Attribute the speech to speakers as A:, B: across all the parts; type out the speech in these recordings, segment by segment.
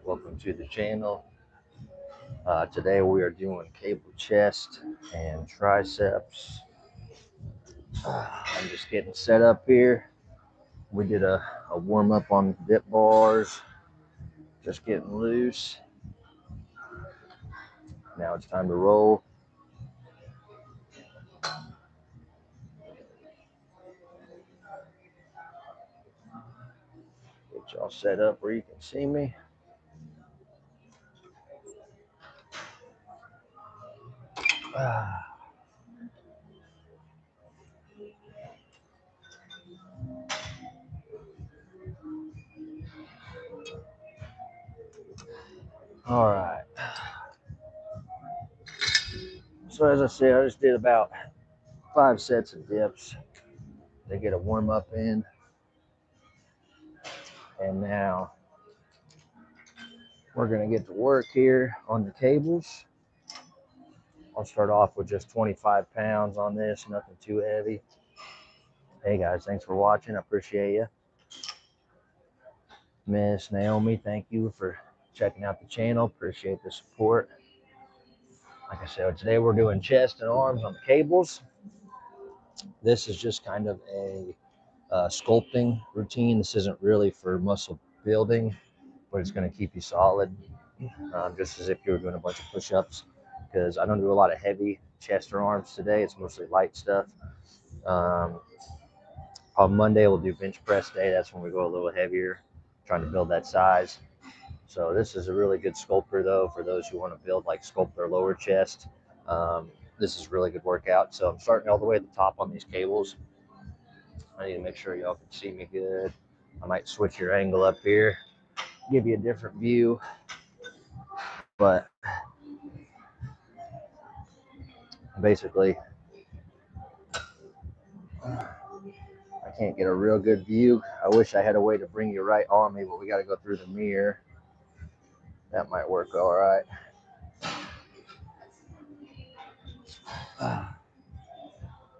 A: Welcome to the channel. Today we are doing cable chest and triceps. I'm just getting set up here. We did a warm up on dip bars, just getting loose. Now it's time to roll. Get y'all set up where you can see me. All right. So as I said, I just did about 5 sets of dips to get a warm up in. And now we're gonna get to work here on the cables. I'll start off with just 25 pounds on this, nothing too heavy. Hey guys, thanks for watching. I appreciate you. Miss Naomi, thank you for checking out the channel. Appreciate the support. Like I said, today we're doing chest and arms on the cables. This is just kind of a sculpting routine. This isn't really for muscle building, but it's going to keep you solid, just as if you were doing a bunch of push-ups, because I don't do a lot of heavy chest or arms today. It's mostly light stuff. On Monday, we'll do bench press day. That's when we go a little heavier, trying to build that size. So this is a really good sculptor, though, for those who want to build, like, sculpt their lower chest. This is a really good workout. So I'm starting all the way at the top on these cables. I need to make sure y'all can see me good. I might switch your angle up here, give you a different view. But basically, I can't get a real good view. I wish I had a way to bring you right on me, but we got to go through the mirror. That might work all right.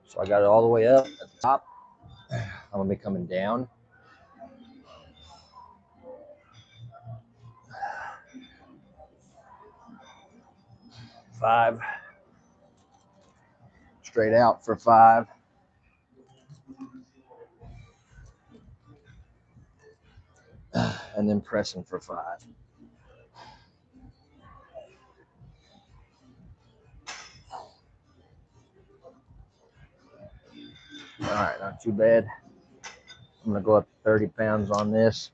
A: So I got it all the way up at the top. I'm going to be coming down. Five. Straight out for 5. And then pressing for 5. All right, not too bad. I'm going to go up to 30 pounds on this.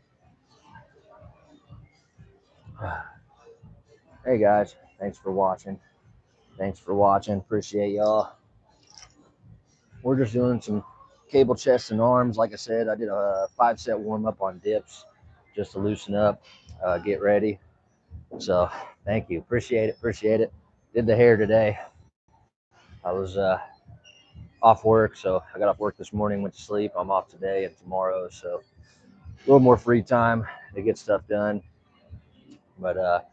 A: Hey guys, thanks for watching. Appreciate y'all. We're just doing some cable chest and arms. Like I said, I did a 5-set warm up on dips just to loosen up, get ready. So thank you. Appreciate it. Did the hair today. I was off work, so I got off work this morning, went to sleep. I'm off today and tomorrow, so a little more free time to get stuff done. But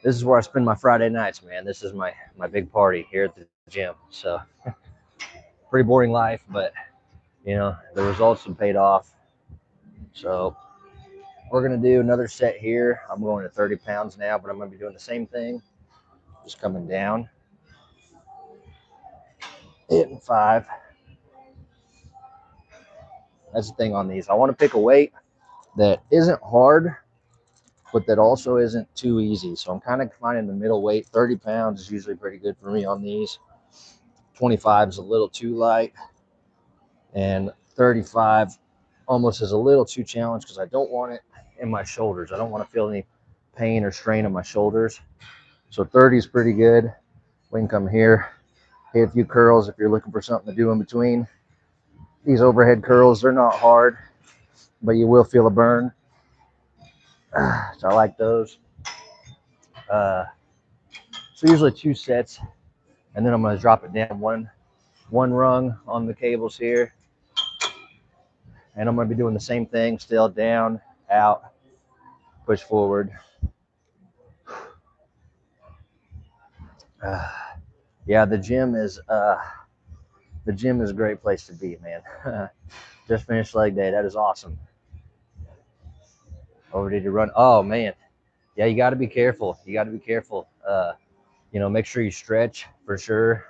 A: this is where I spend my Friday nights, man. This is my big party here at the gym. So pretty boring life, but you know, the results have paid off. So we're gonna do another set here. I'm going to 30 pounds now, but I'm gonna be doing the same thing, just coming down, hitting 5. That's the thing on these. I want to pick a weight that isn't hard, but that also isn't too easy. So I'm kind of finding the middle weight. 30 pounds is usually pretty good for me on these. 25 is a little too light, and 35 almost is a little too challenged because I don't want it in my shoulders. I don't want to feel any pain or strain on my shoulders. So 30 is pretty good. We can come here, hit a few curls if you're looking for something to do in between. These overhead curls, they're not hard, but you will feel a burn. So I like those. So usually 2 sets, and then I'm going to drop it down one rung on the cables here. And I'm going to be doing the same thing, still down, out, push forward. Yeah, the gym is a great place to be, man. Just finished leg day. That is awesome. Over to run. Oh man, Yeah, you got to be careful. You got to be careful. You know, make sure you stretch for sure.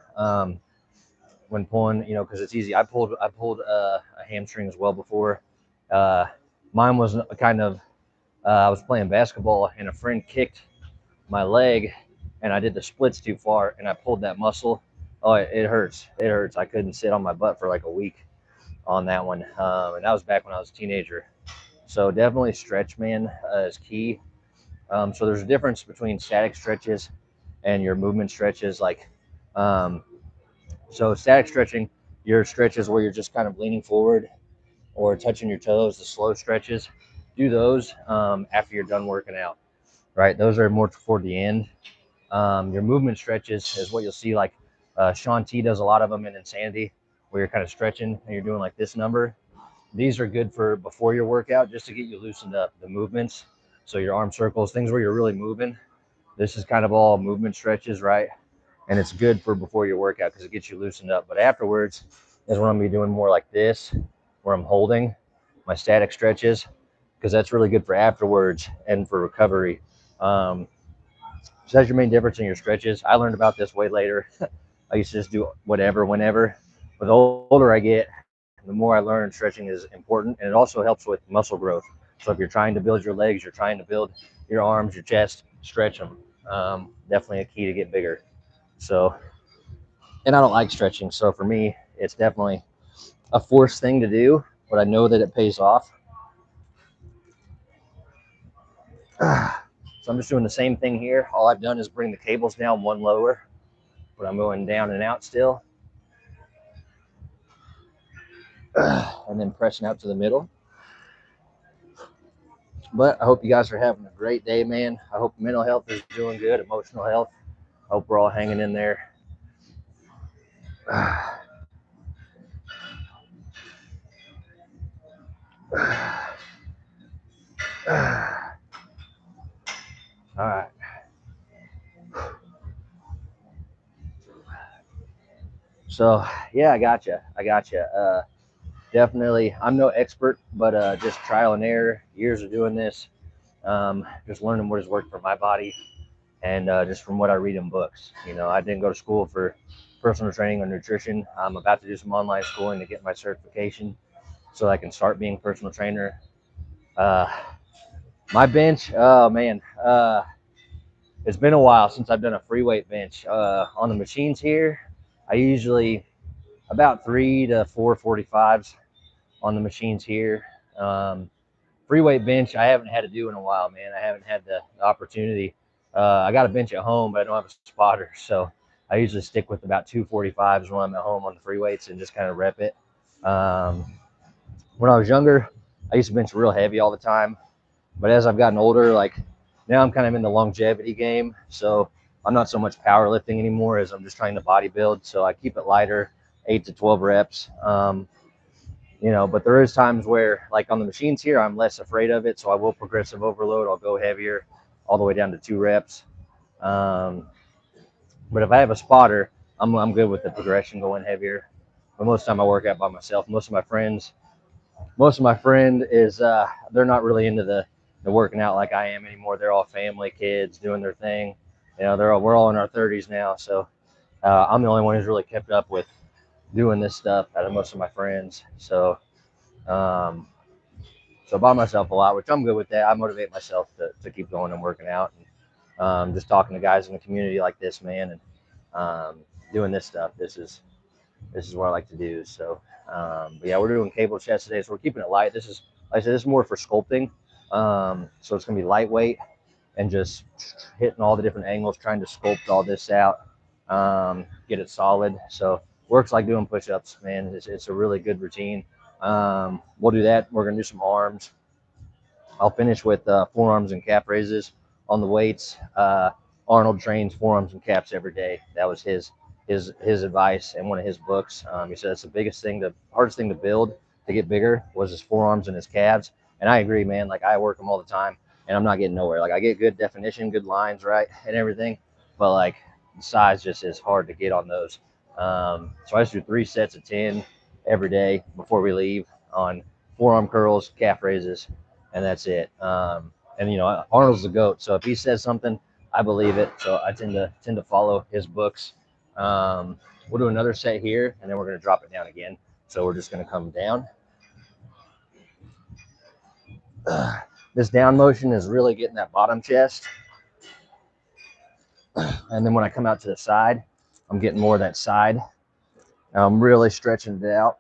A: When pulling, you know, because it's easy. I pulled a hamstring as well before. Uh, Mine was kind of I was playing basketball and a friend kicked my leg, and I did the splits too far, and I pulled that muscle. Oh, it hurts. It hurts. I couldn't sit on my butt for like a week on that one, and that was back when I was a teenager. So definitely stretch, man, is key. So there's a difference between static stretches and your movement stretches. Like, um, so static stretching, your stretches where you're just kind of leaning forward or touching your toes, the slow stretches. Do those after you're done working out, right? Those are more toward the end. Your movement stretches is what you'll see, like Sean T does a lot of them in Insanity, where you're kind of stretching and you're doing like this number. These are good for before your workout, just to get you loosened up, the movements. So your arm circles, things where you're really moving. This is kind of all movement stretches, right? And it's good for before your workout because it gets you loosened up. But afterwards is when I'm gonna be doing more like this, where I'm holding my static stretches, because that's really good for afterwards and for recovery. So that's your main difference in your stretches. I learned about this way later. I used to just do whatever, whenever. But the older I get, the more I learn stretching is important, and it also helps with muscle growth. So if you're trying to build your legs, you're trying to build your arms, your chest, stretch them. Definitely a key to get bigger. So, and I don't like stretching. So for me, it's definitely a forced thing to do, but I know that it pays off. So I'm just doing the same thing here. All I've done is bring the cables down one lower, but I'm going down and out still. And then pressing out to the middle. But I hope you guys are having a great day, man. I hope mental health is doing good, emotional health. I hope we're all hanging in there. All right. So yeah, I gotcha. I gotcha. Definitely, I'm no expert, but just trial and error, years of doing this, just learning what has worked for my body, and just from what I read in books. You know, I didn't go to school for personal training or nutrition. I'm about to do some online schooling to get my certification so I can start being a personal trainer. Uh, my bench, oh man, it's been a while since I've done a free weight bench. On the machines here, I usually about 3 to 4 45s on the machines here. Free weight bench, I haven't had to do in a while, man. I haven't had the opportunity. I got a bench at home, but I don't have a spotter, so I usually stick with about 245s when I'm at home on the free weights and just kind of rep it. When I was younger, I used to bench real heavy all the time, but as I've gotten older, like now I'm kind of in the longevity game, so I'm not so much powerlifting anymore as I'm just trying to bodybuild. So I keep it lighter, 8 to 12 reps. You know, but there is times where, like on the machines here, I'm less afraid of it, so I will progressive overload. I'll go heavier, all the way down to 2 reps. Um, but if I have a spotter, I'm good with the progression going heavier. But most of the time I work out by myself. Most of my friend is they're not really into the working out like I am anymore. They're all family, kids, doing their thing. You know, we're all in our 30s now, so I'm the only one who's really kept up with doing this stuff out of most of my friends. Um, so by myself a lot, which I'm good with that. I motivate myself to keep going and working out, and just talking to guys in the community like this, man, and doing this stuff. This is what I like to do. So, but yeah, we're doing cable chest today, so we're keeping it light. This is, like I said, this is more for sculpting. So it's gonna be lightweight and just hitting all the different angles, trying to sculpt all this out, get it solid. So works like doing push-ups, man. It's a really good routine. We'll do that. We're gonna do some arms. I'll finish with forearms and calf raises on the weights. Arnold trains forearms and calves every day. That was his advice in one of his books. He said that's the biggest thing, the hardest thing to build to get bigger was his forearms and his calves. And I agree, man. Like I work them all the time, and I'm not getting nowhere. Like I get good definition, good lines, right, and everything, but like the size just is hard to get on those. So I just do 3 sets of 10 every day before we leave on forearm curls, calf raises, and that's it. And And you know, Arnold's the GOAT, so if he says something, I believe it. So I tend to follow his books. We'll do another set here, and then we're going to drop it down again. So we're just going to come down. This down motion is really getting that bottom chest. And then when I come out to the side, I'm getting more of that side. I'm really stretching it out.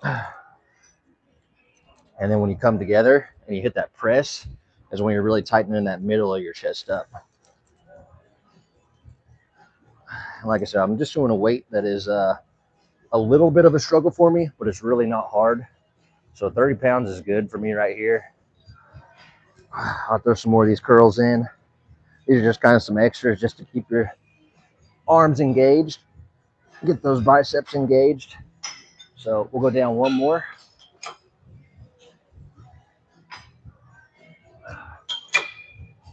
A: And then when you come together and you hit that press is when you're really tightening that middle of your chest up. Like I said, I'm just doing a weight that is a little bit of a struggle for me, but it's really not hard. So 30 pounds is good for me right here. I'll throw some more of these curls in. These are just kind of some extras just to keep your arms engaged, get those biceps engaged. So we'll go down one more.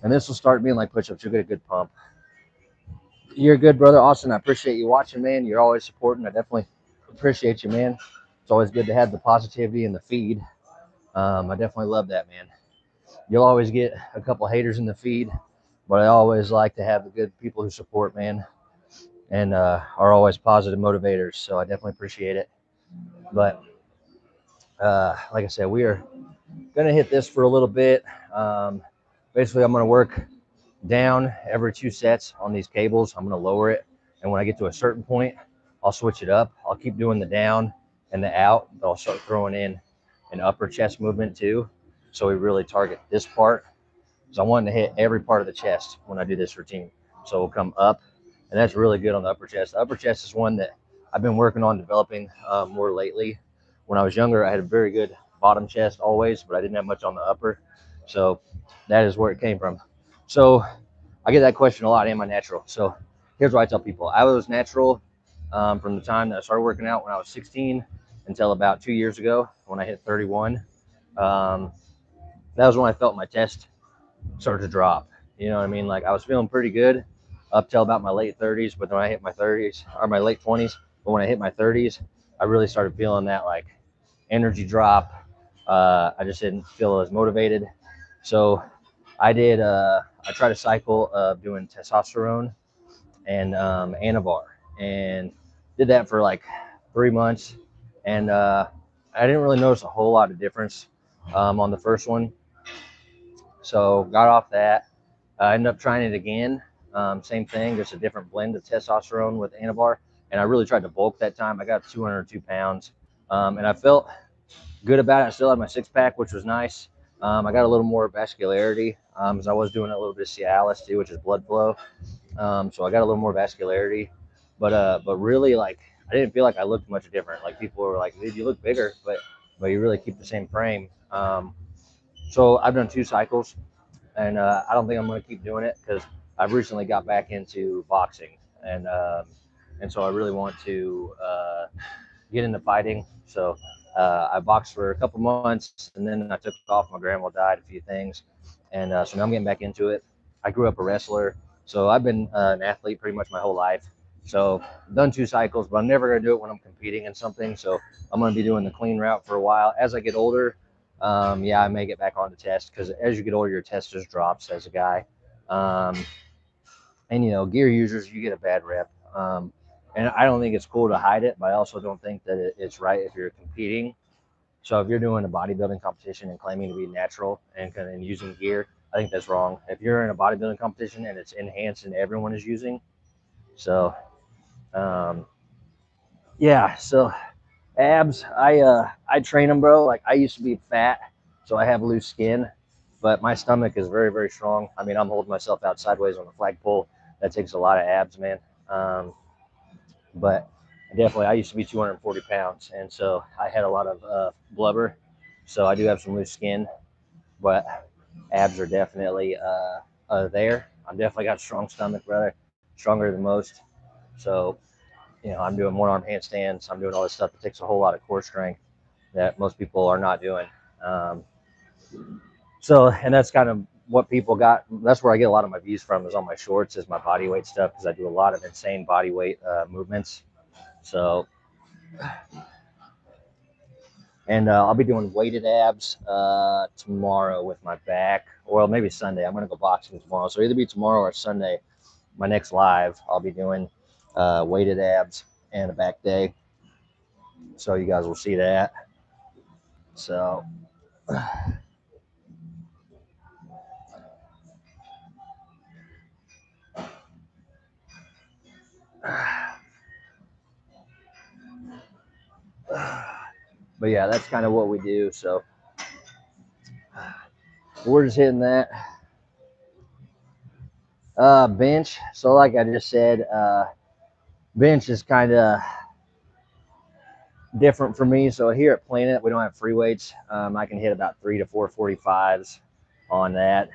A: And this will start being like push-ups. You'll get a good pump. You're good, brother. Austin, I appreciate you watching, man. You're always supporting. I definitely appreciate you, man. It's always good to have the positivity in the feed. I definitely love that, man. You'll always get a couple haters in the feed, but I always like to have the good people who support, man, and are always positive motivators. So I definitely appreciate it. But like I said, we are going to hit this for a little bit. Basically, I'm going to work down every 2 sets on these cables. I'm going to lower it. And when I get to a certain point, I'll switch it up. I'll keep doing the down and the out, but I'll start throwing in an upper chest movement too. So we really target this part. So I want to hit every part of the chest when I do this routine. So we'll come up, and that's really good on the upper chest. The upper chest is one that I've been working on developing more lately. When I was younger, I had a very good bottom chest always, but I didn't have much on the upper. So that is where it came from. So I get that question a lot, am I natural? So here's what I tell people. I was natural from the time that I started working out when I was 16 until about 2 years ago when I hit 31. That was when I felt my chest start to drop. You know what I mean? Like I was feeling pretty good up till about my late 30s, but when I hit my 30s or my late 20s, but when I hit my 30s, I really started feeling that like energy drop. I just didn't feel as motivated. So I tried a cycle of doing testosterone and Anavar, and did that for like 3 months. And I didn't really notice a whole lot of difference on the first one. So got off that. I ended up trying it again. Same thing, just a different blend of testosterone with Anavar. And I really tried to bulk that time. I got 202 pounds. And I felt good about it. I still had my 6-pack, which was nice. I got a little more vascularity as I was doing a little bit of Cialis too, which is blood flow. So I got a little more vascularity. But really, like, I didn't feel like I looked much different. Like people were like, dude, you look bigger, but you really keep the same frame. So I've done 2 cycles. And I don't think I'm going to keep doing it because I've recently got back into boxing, and so I really want to get into fighting. So I boxed for a couple months, and then I took off. My grandma died, a few things, and so now I'm getting back into it. I grew up a wrestler, so I've been an athlete pretty much my whole life. So I've done 2 cycles, but I'm never going to do it when I'm competing in something. So I'm going to be doing the clean route for a while. As I get older, yeah, I may get back on the test because as you get older, your test just drops as a guy. And you know, gear users, you get a bad rep. And I don't think it's cool to hide it, but I also don't think that it's right if you're competing. So if you're doing a bodybuilding competition and claiming to be natural and using gear, I think that's wrong. If you're in a bodybuilding competition and it's enhanced and everyone is using, so yeah, so abs, I train them, bro. Like I used to be fat, so I have loose skin, but my stomach is very, very strong. I mean, I'm holding myself out sideways on the flagpole. That takes a lot of abs, man. But definitely, I used to be 240 pounds, and so I had a lot of blubber. So I do have some loose skin, but abs are definitely there. I'm definitely got a strong stomach, brother, stronger than most. So you know, I'm doing one-arm handstands. I'm doing all this stuff that takes a whole lot of core strength that most people are not doing. So, and that's kind of what people got. That's where I get a lot of my views from is on my shorts, is my body weight stuff, because I do a lot of insane body weight movements. So And I'll be doing weighted abs tomorrow with my back, or maybe Sunday. I'm gonna go boxing tomorrow, so either be tomorrow or Sunday. My next live, I'll be doing weighted abs and a back day, so you guys will see that. So, but yeah, that's kind of what we do. So we're just hitting that bench. So like I just said, bench is kind of different for me. So here at Planet, we don't have free weights. I can hit about 3 to 4 45s on that.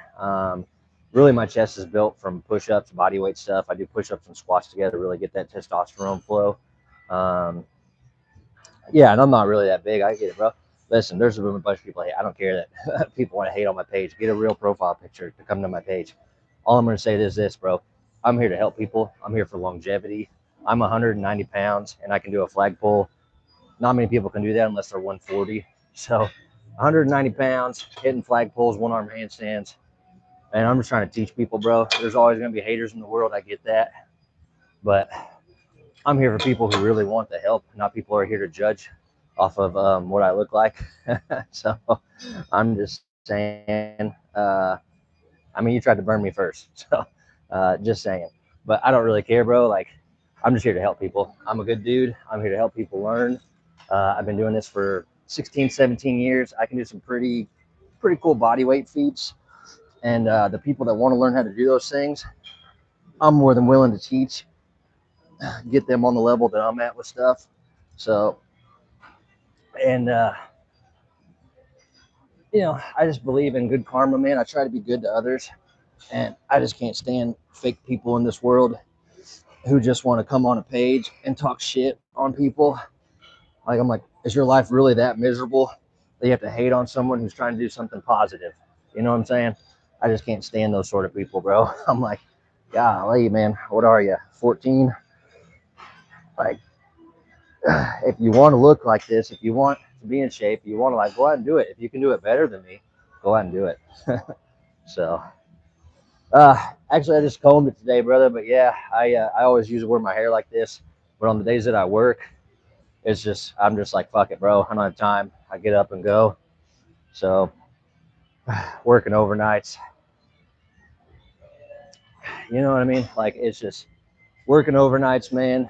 A: Really, my chest is built from push-ups, body weight stuff. I do push-ups and squats together to really get that testosterone flow. Yeah, and I'm not really that big. I get it, bro. Listen, there's a bunch of people. Hey, I don't care that people want to hate on my page. Get a real profile picture to come to my page. All I'm going to say is this, bro. I'm here to help people. I'm here for longevity. I'm 190 pounds, and I can do a flagpole. Not many people can do that unless they're 140. So 190 pounds, hitting flagpoles, one-arm handstands. And I'm just trying to teach people, bro. There's always going to be haters in the world. I get that. But I'm here for people who really want the help, not people who are here to judge off of what I look like. So I'm just saying, I mean, you tried to burn me first. So just saying. But I don't really care, bro. Like, I'm just here to help people. I'm a good dude. I'm here to help people learn. I've been doing this for 16, 17 years. I can do some pretty cool body weight feats. And the people that want to learn how to do those things, I'm more than willing to teach, get them on the level that I'm at with stuff. So, and, you know, I just believe in good karma, man. I try to be good to others. And I just can't stand fake people in this world who just want to come on a page and talk shit on people. Like, I'm like, is your life really that miserable that you have to hate on someone who's trying to do something positive? You know what I'm saying? I just can't stand those sort of people, bro. I'm like, golly, man, what are you, 14? Like, if you want to look like this, if you want to be in shape, you want to like go out and do it. If you can do it better than me, go out and do it. So, actually, I just combed it today, brother. But yeah, I always use to wear my hair like this. But on the days that I work, it's just I'm just like fuck it, bro. I don't have time. I get up and go. So working overnights, you know what I mean? Like it's just working overnights, man.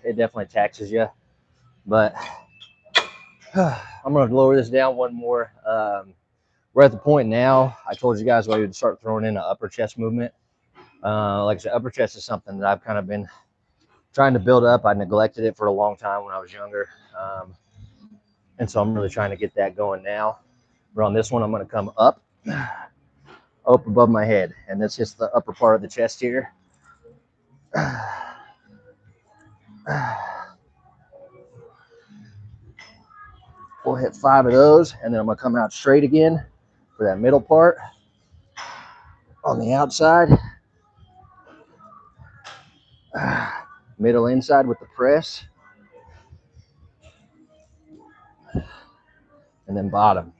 A: It definitely taxes you. But I'm gonna lower this down one more. We're at the point now. I told you guys I would start throwing in an upper chest movement. Like I said, upper chest is something that I've kind of been trying to build up. I neglected it for a long time when I was younger. And so I'm really trying to get that going now. But on this one, I'm going to come up above my head. And that's just the upper part of the chest here. We'll hit 5 of those. And then I'm going to come out straight again for that middle part on the outside. Middle inside with the press. And then bottom.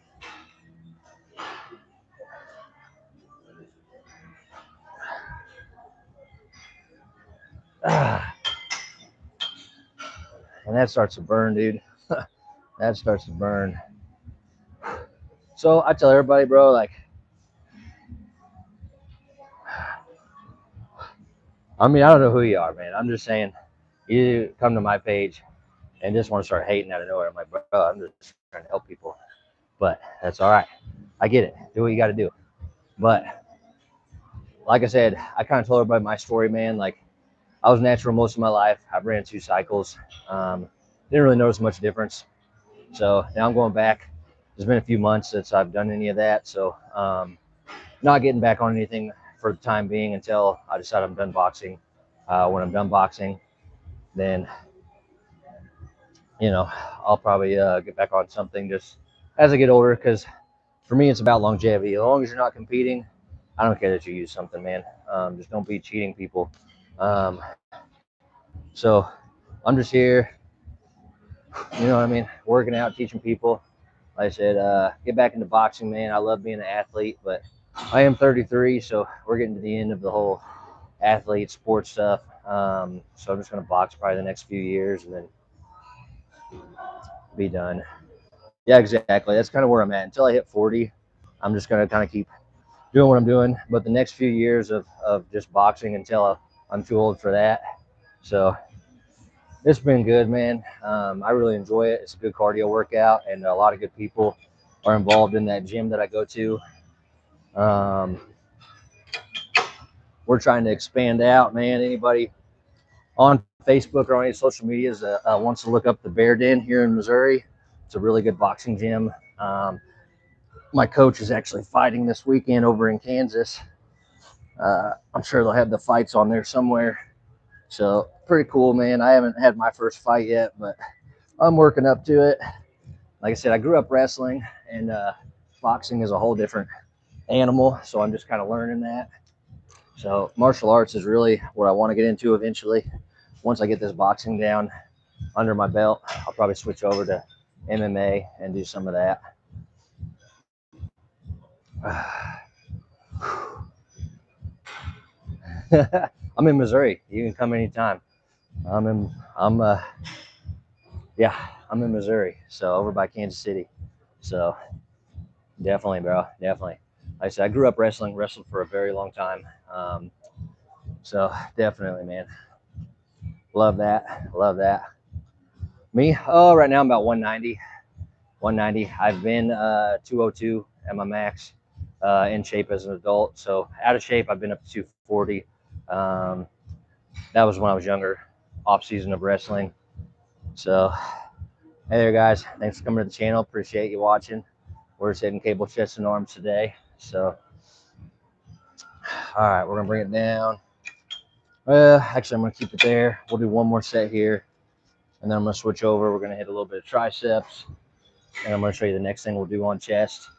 A: And that starts to burn, dude. That starts to burn. So I tell everybody, bro, like, I mean, I don't know who you are, man. I'm just saying, you come to my page and just want to start hating out of nowhere. I'm like, bro, I'm just trying to help people. But that's all right. I get it. Do what you got to do. But like I said, I kind of told everybody my story, man. Like, I was natural most of my life. I ran 2 cycles. Didn't really notice much difference. So now I'm going back. It's been a few months since I've done any of that. So not getting back on anything for the time being until I decide I'm done boxing. When I'm done boxing, then, you know, I'll probably get back on something just as I get older, because for me, it's about longevity. As long as you're not competing, I don't care that you use something, man. Just don't be cheating people. So I'm just here, you know what I mean, working out, teaching people. like I said, get back into boxing, man. I love being an athlete, but I am 33, so we're getting to the end of the whole athlete sports stuff. So I'm just gonna box probably the next few years and then be done. Yeah, exactly. That's kind of where I'm at. Until I hit 40, I'm just gonna kind of keep doing what I'm doing. But the next few years of just boxing until I'm too old for that. So it's been good, man. I really enjoy it. It's a good cardio workout, and a lot of good people are involved in that gym that I go to. Um, we're trying to expand out, man. Anybody on Facebook or on any social medias wants to look up the Bear Den here in Missouri. It's a really good boxing gym. My coach is actually fighting this weekend over in Kansas. I'm sure they'll have the fights on there somewhere. So pretty cool, man. I haven't had my first fight yet, but I'm working up to it. Like I said, I grew up wrestling, and boxing is a whole different animal. So I'm just kind of learning that. So martial arts is really what I want to get into eventually. Once I get this boxing down under my belt, I'll probably switch over to MMA and do some of that. I'm in Missouri. You can come anytime. I'm yeah, I'm in Missouri. So over by Kansas City. So definitely, bro. Definitely. Like I said, I grew up wrestled for a very long time. So definitely, man. Love that. Love that. Me? Oh, right now I'm about 190. 190. I've been 202 at my max in shape as an adult. So out of shape, I've been up to 240. Um, that was when I was younger, off season of wrestling. So hey there, guys. Thanks for coming to the channel. Appreciate you watching. We're just hitting cable chest and arms today. So all right, we're gonna bring it down. Actually, I'm gonna keep it there. We'll do one more set here, and then I'm gonna switch over. We're gonna hit a little bit of triceps, and I'm gonna show you the next thing we'll do on chest.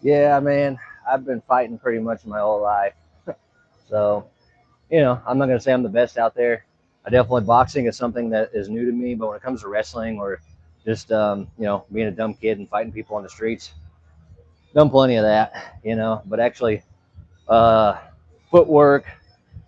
A: Yeah, man, I've been fighting pretty much my whole life. So, I'm not going to say I'm the best out there. I definitely, boxing is something that is new to me, but when it comes to wrestling or just, being a dumb kid and fighting people on the streets, done plenty of that, but actually, uh, footwork,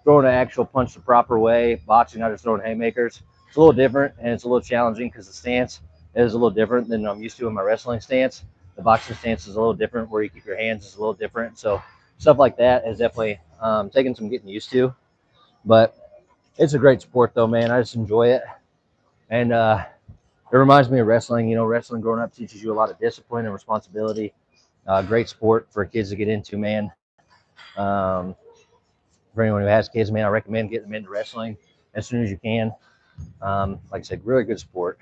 A: throwing an actual punch the proper way, boxing, not just throwing haymakers, it's a little different and it's a little challenging because the stance is a little different than I'm used to in my wrestling stance. The boxing stance is a little different, where you keep your hands is a little different. So stuff like that has definitely taken some getting used to. But it's a great sport, though, man. I just enjoy it, and it reminds me of wrestling. Wrestling growing up teaches you a lot of discipline and responsibility. Great sport for kids to get into, man. Um, for anyone who has kids, man, I recommend getting them into wrestling as soon as you can. Like I said, really good sport.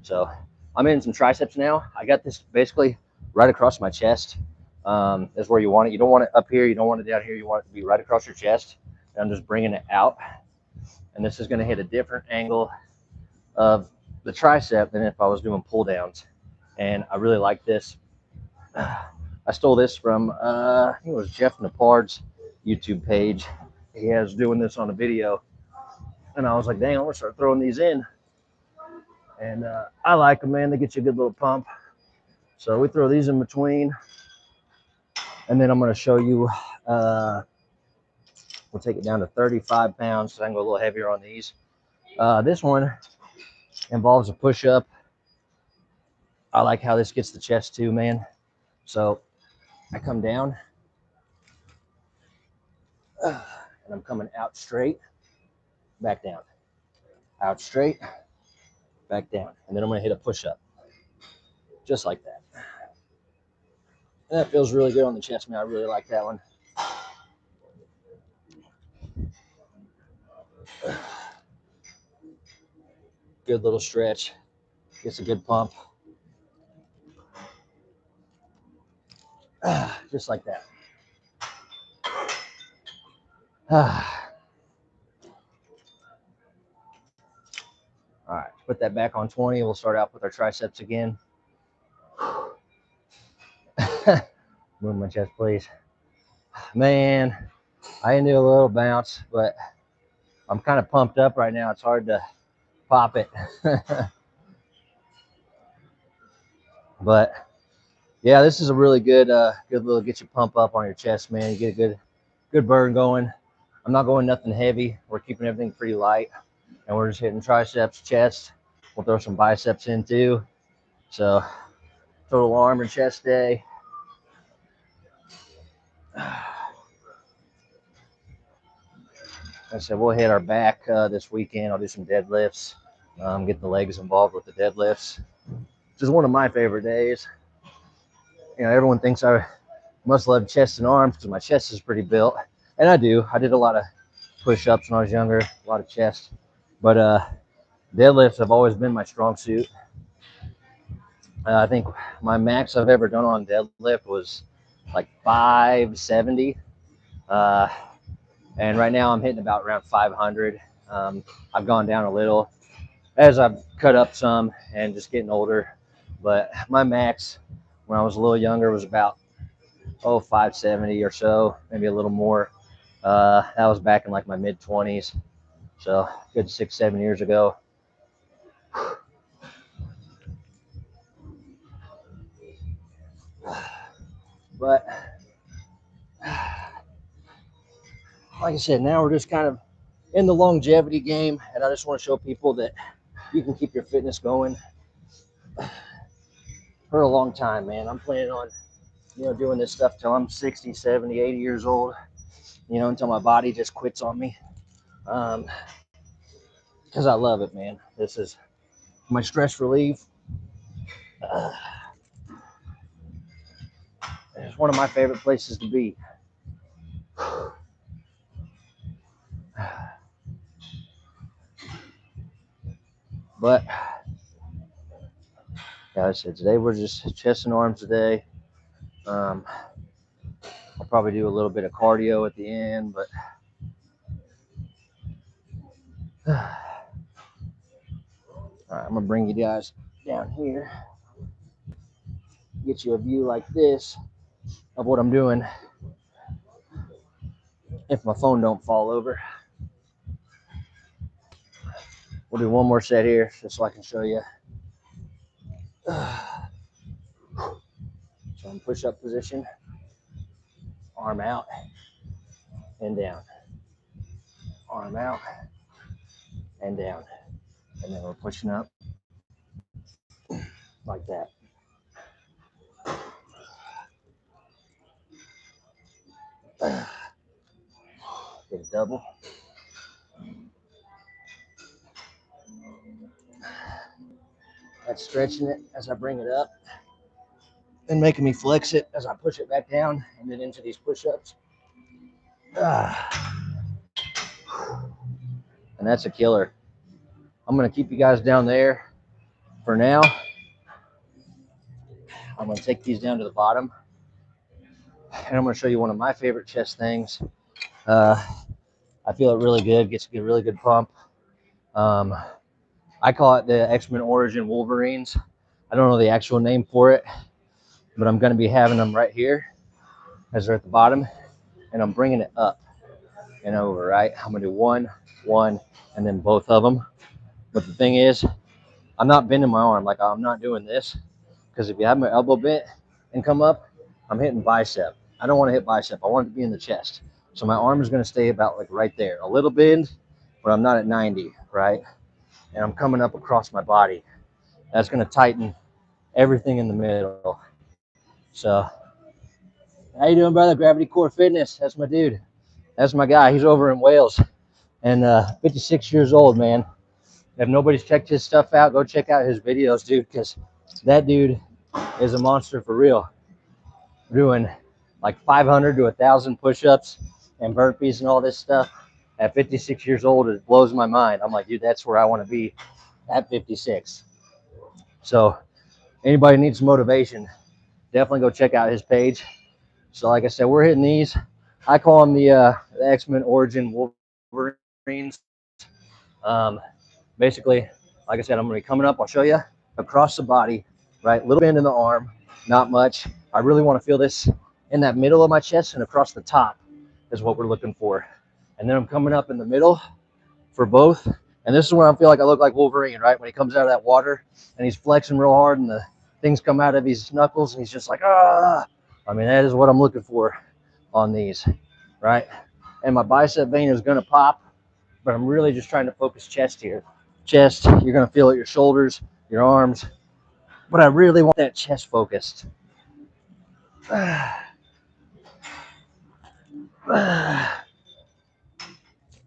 A: So I'm in some triceps now. I got this basically right across my chest. Is where you want it. You don't want it up here. You don't want it down here. You want it to be right across your chest. And I'm just bringing it out. And this is going to hit a different angle of the tricep than if I was doing pull downs. And I really like this. I stole this from, I think it was Jeff Napard's YouTube page. He has doing this on a video. And I was like, dang, I'm going to start throwing these in. And I like them, man. They get you a good little pump. So we throw these in between. And then I'm going to show you, we'll take it down to 35 pounds. So I can go a little heavier on these. This one involves a push-up. I like how this gets the chest too, man. So I come down. And I'm coming out straight, back down. Out straight, back down. And then I'm going to hit a push-up. Just like that. And that feels really good on the chest, man. I really like that one. Good little stretch. Gets a good pump. Just like that. All right, put that back on 20. We'll start out with our triceps again. Move my chest, please. Man, I can do a little bounce, but I'm kind of pumped up right now. It's hard to pop it. But yeah, this is a really good good little get you pump up on your chest, man. You get a good burn going. I'm not going nothing heavy. We're keeping everything pretty light, and we're just hitting triceps, chest. We'll throw some biceps in too. So total arm and chest day. Like I said, we'll hit our back this weekend. I'll do some deadlifts, get the legs involved with the deadlifts, which is one of my favorite days. You know, everyone thinks I must love chest and arms because my chest is pretty built, and I do. I did a lot of push-ups when I was younger, a lot of chest, but deadlifts have always been my strong suit. I think my max I've ever done on deadlift was like 570, and right now I'm hitting about around 500. I've gone down a little as I've cut up some and just getting older, but my max when I was a little younger was about 570 or so, maybe a little more. That was back in like my mid 20s, so good 6-7 years ago. But like I said, now we're just kind of in the longevity game, and I just want to show people that you can keep your fitness going for a long time, man. I'm planning on, doing this stuff till I'm 60, 70, 80 years old, until my body just quits on me. Because I love it, man. This is my stress relief. It's one of my favorite places to be. But yeah, I said today we're just chest and arms today. I'll probably do a little bit of cardio at the end, but all right, I'm gonna bring you guys down here, get you a view like this of what I'm doing if my phone don't fall over. We'll do one more set here just so I can show you. So I'm push-up position, arm out and down, arm out and down, and then we're pushing up like that. Get a double. That's stretching it as I bring it up and making me flex it as I push it back down and then into these push-ups. And that's a killer. I'm going to keep you guys down there for now. I'm going to take these down to the bottom, and I'm going to show you one of my favorite chest things. I feel it really good, gets a really good pump. I call it the X-Men Origin Wolverines. I don't know the actual name for it, but I'm going to be having them right here as they're at the bottom, and I'm bringing it up and over, right? I'm going to do one, and then both of them. But the thing is, I'm not bending my arm. Like, I'm not doing this, because if you have my elbow bent and come up, I'm hitting bicep. I don't want to hit bicep. I want it to be in the chest. So my arm is going to stay about like right there. A little bend, but I'm not at 90, right? And I'm coming up across my body. That's going to tighten everything in the middle. So, how you doing, brother? Gravity Core Fitness. That's my dude. That's my guy. He's over in Wales, and 56 years old, man. If nobody's checked his stuff out, go check out his videos, dude, because that dude is a monster for real. Doing like 500 to 1,000 push-ups and burpees and all this stuff at 56 years old. It blows my mind. I'm like, dude, that's where I want to be at 56. So anybody needs motivation, definitely go check out his page. So like I said, we're hitting these. I call them the X-Men Origin Wolverines. Basically, like I said, I'm going to be coming up. I'll show you across the body, right? Little bend in the arm, not much. I really want to feel this in that middle of my chest and across the top is what we're looking for. And then I'm coming up in the middle for both. And this is where I feel like I look like Wolverine, right? When he comes out of that water and he's flexing real hard and the things come out of his knuckles and he's just like, ah. I mean, that is what I'm looking for on these, right? And my bicep vein is going to pop, but I'm really just trying to focus chest here. Chest, you're going to feel it, your shoulders, your arms, but I really want that chest focused. And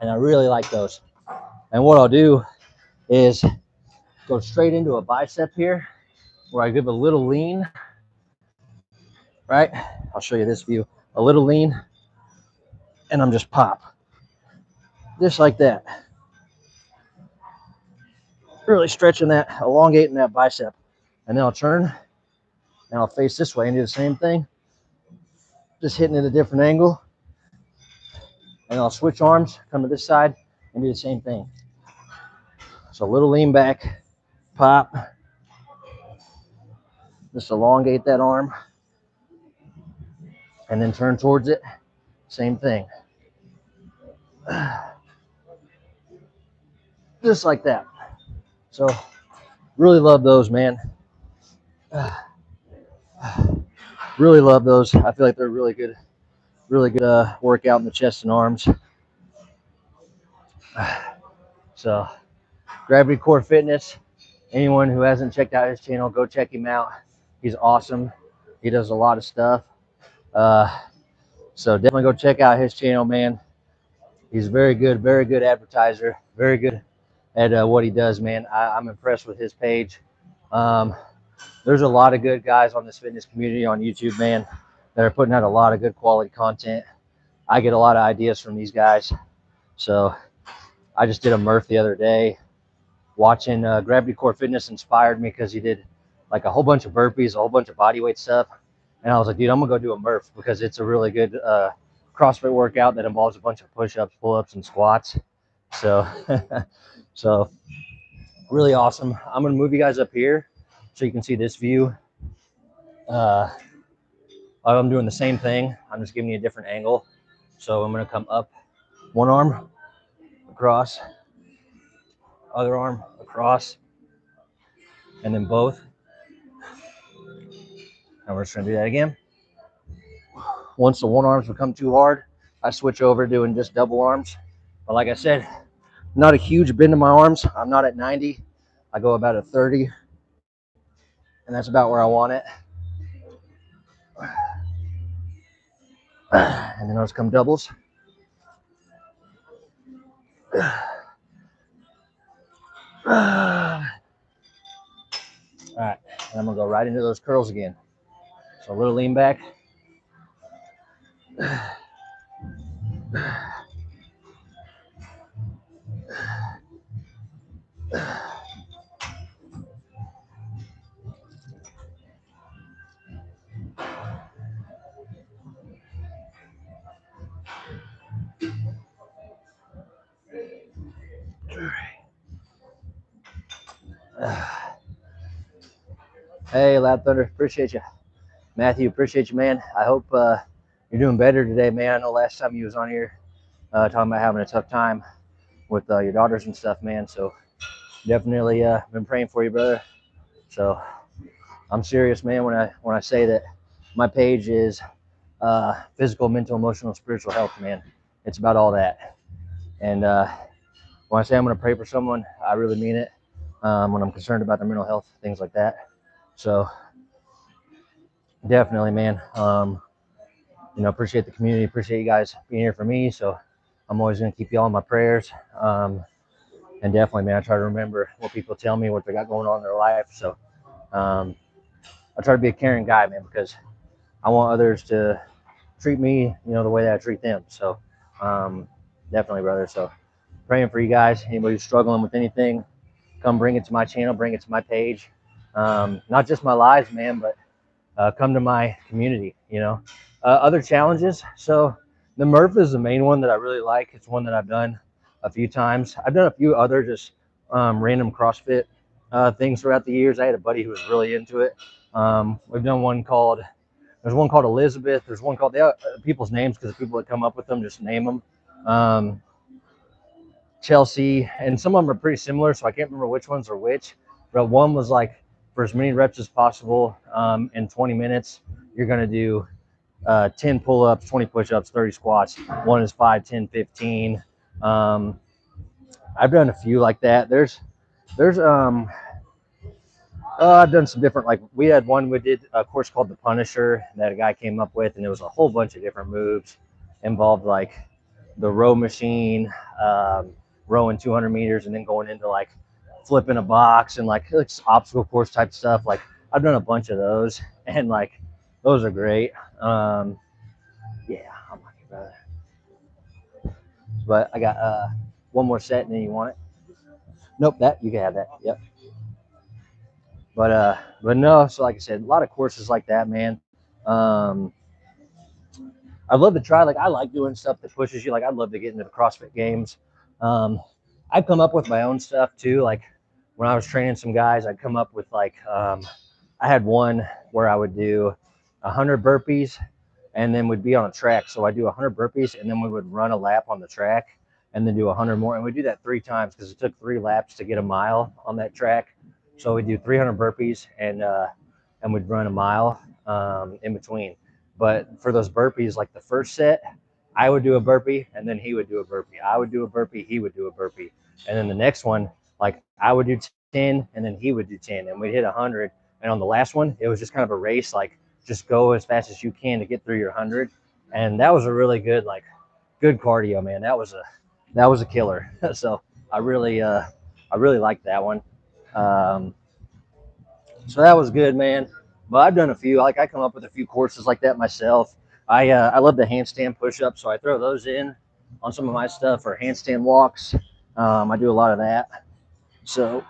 A: I really like those. And what I'll do is go straight into a bicep here where I give a little lean, right? I'll show you this view, a little lean, and I'm just pop, just like that. Really stretching that, elongating that bicep. And then I'll turn and I'll face this way and do the same thing, just hitting at a different angle. And I'll switch arms, come to this side, and do the same thing. So a little lean back, pop, just elongate that arm, and then turn towards it, same thing. Just like that. So really love those, man. Really love those. I feel like they're really good workout in the chest and arms. So Gravity Core Fitness, anyone who hasn't checked out his channel, go check him out. He's awesome. He does a lot of stuff. So definitely go check out his channel, man. He's very good advertiser, very good at what he does, man. I'm impressed with his page. There's a lot of good guys on this fitness community on YouTube, man, that are putting out a lot of good quality content. I get a lot of ideas from these guys. So I just did a Murph the other day. Watching Gravity Core Fitness inspired me because he did like a whole bunch of burpees, a whole bunch of bodyweight stuff. And I was like, dude, I'm going to go do a Murph because it's a really good CrossFit workout that involves a bunch of push-ups, pull-ups, and squats. So, so really awesome. I'm going to move you guys up here so you can see this view. I'm doing the same thing. I'm just giving you a different angle. So I'm going to come up, one arm across, other arm across, and then both. And we're just going to do that again. Once the one arms become too hard, I switch over doing just double arms. But like I said, not a huge bend in my arms. I'm not at 90. I go about at 30. And that's about where I want it. And then I'll just come doubles. All right, and I'm gonna go right into those curls again. So a little lean back. Hey, Lab Thunder, appreciate you. Matthew, appreciate you, man. I hope you're doing better today, man. I know last time you was on here talking about having a tough time with your daughters and stuff, man. So definitely been praying for you, brother. So I'm serious, man, when I say that my page is physical, mental, emotional, spiritual health, man. It's about all that. And when I say I'm going to pray for someone, I really mean it. When I'm concerned about their mental health, things like that. So definitely, man. Appreciate the community. Appreciate you guys being here for me. So I'm always going to keep you all in my prayers. And definitely, man, I try to remember what people tell me, what they got going on in their life. So I try to be a caring guy, man, because I want others to treat me, the way that I treat them. So definitely, brother. So praying for you guys. Anybody who's struggling with anything, come bring it to my channel, bring it to my page. Not just my lives, man, but come to my community. Other challenges. So the Murph is the main one that I really like. It's one that I've done a few times. I've done a few other just random CrossFit things throughout the years. I had a buddy who was really into it. We've done one called, there's one called Elizabeth. There's one called, people's names because the people that come up with them just name them. Chelsea, and some of them are pretty similar, so I can't remember which ones are which. But one was like for as many reps as possible in 20 minutes, you're going to do 10 pull-ups, 20 push-ups, 30 squats. One is 5, 10, 15. I've done a few like that. There's I've done some different, like we had one, we did a course called the Punisher that a guy came up with, and it was a whole bunch of different moves involved, like the row machine, rowing 200 meters and then going into like flipping a box and like it's obstacle course type stuff. Like I've done a bunch of those, and like those are great. Yeah, I'm lucky, brother. But I got one more set, and then you want it? Nope, that you can have that. Yep. But no. So like I said, a lot of courses like that, man. Um, I'd love to try. Like I like doing stuff that pushes you. Like I'd love to get into the CrossFit games. I've come up with my own stuff too. Like when I was training some guys, I'd come up with like I had one where I would do 100 burpees and then we'd be on a track. So I do 100 burpees and then we would run a lap on the track and then do 100 more. And we do that 3 times because it took 3 laps to get a mile on that track. So we do 300 burpees and we'd run a mile in between. But for those burpees, like the first set, I would do a burpee and then he would do a burpee. I would do a burpee, he would do a burpee. And then the next one, like I would do 10 and then he would do 10 and we'd hit 100. And on the last one, it was just kind of a race, like just go as fast as you can to get through your 100. And that was a really good, like good cardio, man. That was a killer. So I really liked that one. So that was good, man. But I've done a few. Like I come up with a few courses like that myself. I love the handstand push-ups, so I throw those in on some of my stuff, or handstand walks. I do a lot of that. So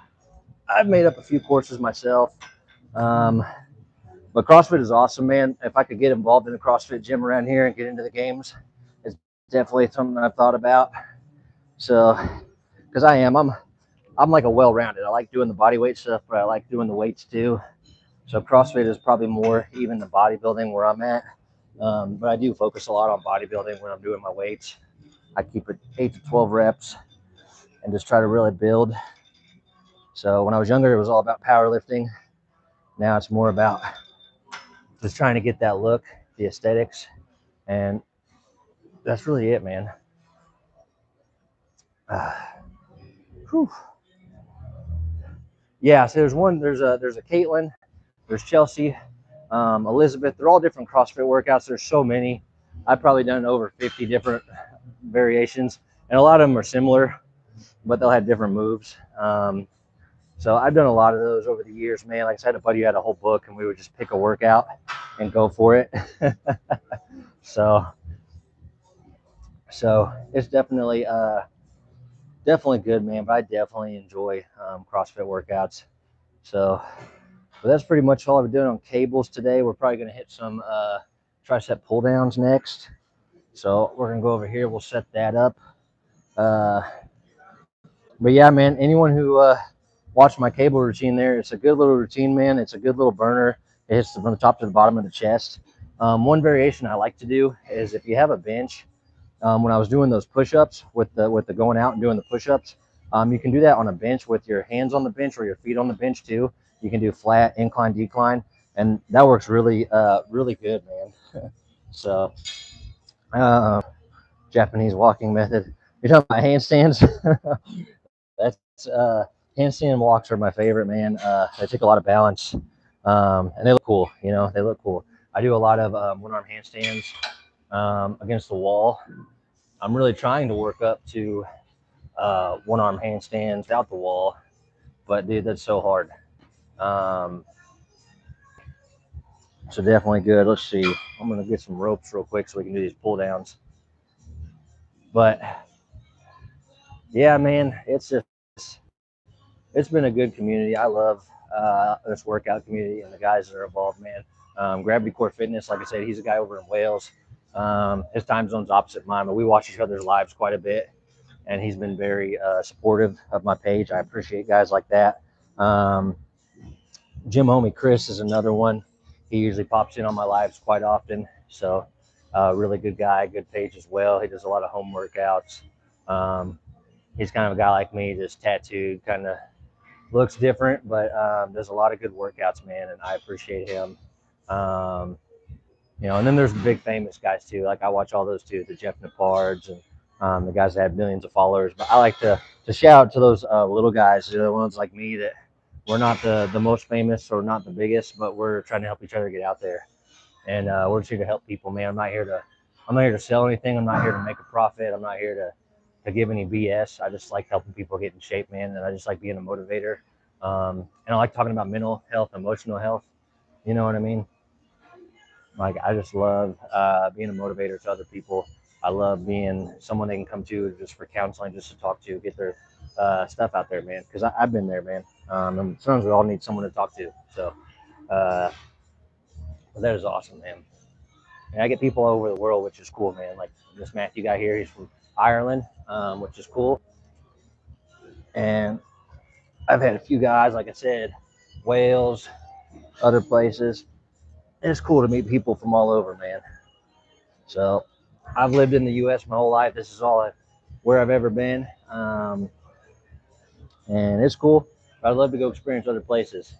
A: I've made up a few courses myself. Um, but CrossFit is awesome, man. If I could get involved in a CrossFit gym around here and get into the games, it's definitely something I've thought about. So, because I'm like a well-rounded. I like doing the body weight stuff, but I like doing the weights too. So CrossFit is probably more even the bodybuilding where I'm at. But I do focus a lot on bodybuilding when I'm doing my weights. I keep it 8 to 12 reps and just try to really build. So when I was younger, it was all about powerlifting. Now it's more about just trying to get that look, the aesthetics, and that's really it, man. Whew. Yeah, so there's a Caitlin, there's Chelsea, Elizabeth. They're all different CrossFit workouts. There's so many. I've probably done over 50 different variations, and a lot of them are similar, but they'll have different moves. So I've done a lot of those over the years, man. Like I said, a buddy had a whole book, and we would just pick a workout and go for it. so it's definitely good, man. But I definitely enjoy CrossFit workouts. So, but that's pretty much all I've been doing on cables today. We're probably going to hit some tricep pull downs next. So we're going to go over here. We'll set that up. But yeah, man, anyone who watched my cable routine there, it's a good little routine, man. It's a good little burner. It hits from the top to the bottom of the chest. One variation I like to do is if you have a bench, when I was doing those push-ups with the going out and doing the push-ups, you can do that on a bench with your hands on the bench or your feet on the bench too. You can do flat, incline, decline, and that works really good, man. So Japanese walking method. You're talking about handstands? That's handstand walks are my favorite, man. They take a lot of balance, and they look cool. You know, they look cool. I do a lot of one-arm handstands against the wall. I'm really trying to work up to one-arm handstands out the wall, but dude, that's so hard. So definitely good. Let's see. I'm gonna get some ropes real quick so we can do these pull downs. But yeah, man, it's been a good community. I love this workout community and the guys that are involved, man. Gravity Core Fitness, like I said, he's a guy over in Wales. His time zone's opposite mine, but we watch each other's lives quite a bit, and he's been very supportive of my page. I appreciate guys like that. Gym homie Chris is another one. He usually pops in on my lives quite often. So really good guy, good page as well. He does a lot of home workouts. He's kind of a guy like me, just tattooed, kind of looks different, but does a lot of good workouts, man, and I appreciate him. And then there's the big famous guys too. Like I watch all those too, the Jeff Napards and the guys that have millions of followers. But I like to shout out to those little guys, the ones like me that we're not the most famous or not the biggest, but we're trying to help each other get out there. And we're just here to help people, man. I'm not here to sell anything. I'm not here to make a profit. I'm not here to give any BS. I just like helping people get in shape, man. And I just like being a motivator. And I like talking about mental health, emotional health. You know what I mean? Like I just love being a motivator to other people. I love being someone they can come to just for counseling, just to talk to, get their stuff out there, man. Because I've been there, man. And sometimes we all need someone to talk to. So that is awesome, man. And I get people all over the world, which is cool, man. Like this Matthew guy here, he's from Ireland, which is cool. And I've had a few guys, like I said, Wales, other places. It's cool to meet people from all over, man. So I've lived in the U.S. my whole life. This is where I've ever been. And it's cool. But I'd love to go experience other places,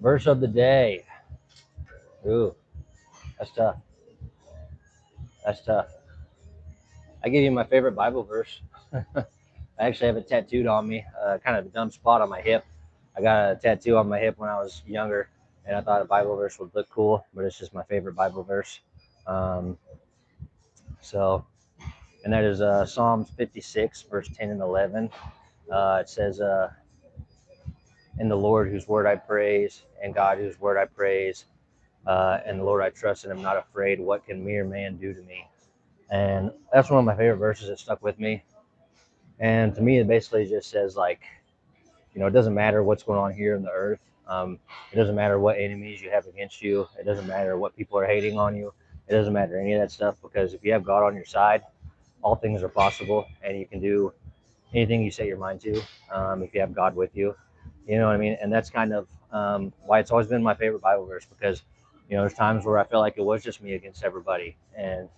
A: Verse of the day. Ooh, that's tough. That's tough. I give you my favorite Bible verse. I actually have it tattooed on me, kind of a dumb spot on my hip. I got a tattoo on my hip when I was younger, and I thought a Bible verse would look cool, but it's just my favorite Bible verse. And that is Psalms 56, verse 10 and 11. It says, in the Lord whose word I praise, and God whose word I praise, and the Lord I trust, and I'm not afraid. What can mere man do to me? And that's one of my favorite verses that stuck with me. And to me, it basically just says, like, it doesn't matter what's going on here in the earth. It doesn't matter what enemies you have against you. It doesn't matter what people are hating on you. It doesn't matter any of that stuff, because if you have God on your side, all things are possible, and you can do anything you set your mind to if you have God with you. You know what I mean? And that's kind of why it's always been my favorite Bible verse, because there's times where I felt like it was just me against everybody, and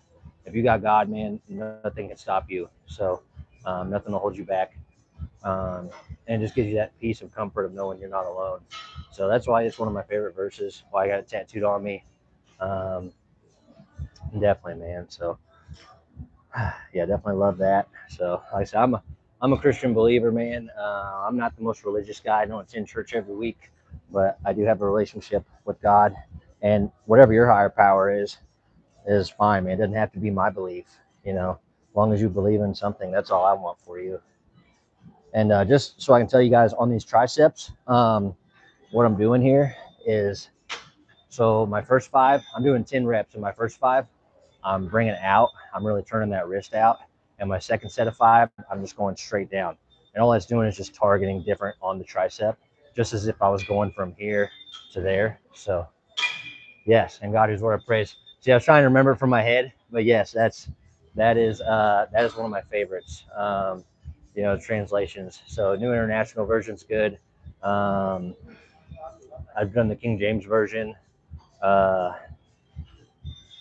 A: if you got God, man, nothing can stop you. So nothing will hold you back, and it just gives you that peace of comfort of knowing you're not alone. So that's why it's one of my favorite verses. Why I got it tattooed on me. Definitely, man. So yeah, definitely love that. So like I said, I'm a Christian believer, man. I'm not the most religious guy. I don't attend church every week, but I do have a relationship with God, and whatever your higher power is fine, man. It doesn't have to be my belief, as long as you believe in something. That's all I want for you. And just so I can tell you guys on these triceps, what I'm doing here is, so my first 5, I'm doing 10 reps in my first 5. I'm bringing it out. I'm really turning that wrist out. And my second set of 5, I'm just going straight down. And all that's doing is just targeting different on the tricep, just as if I was going from here to there. So yes, and God is word I praise. See, I was trying to remember it from my head, but yes, that is one of my favorites. Translations. So New International Version's good. I've done the King James Version, the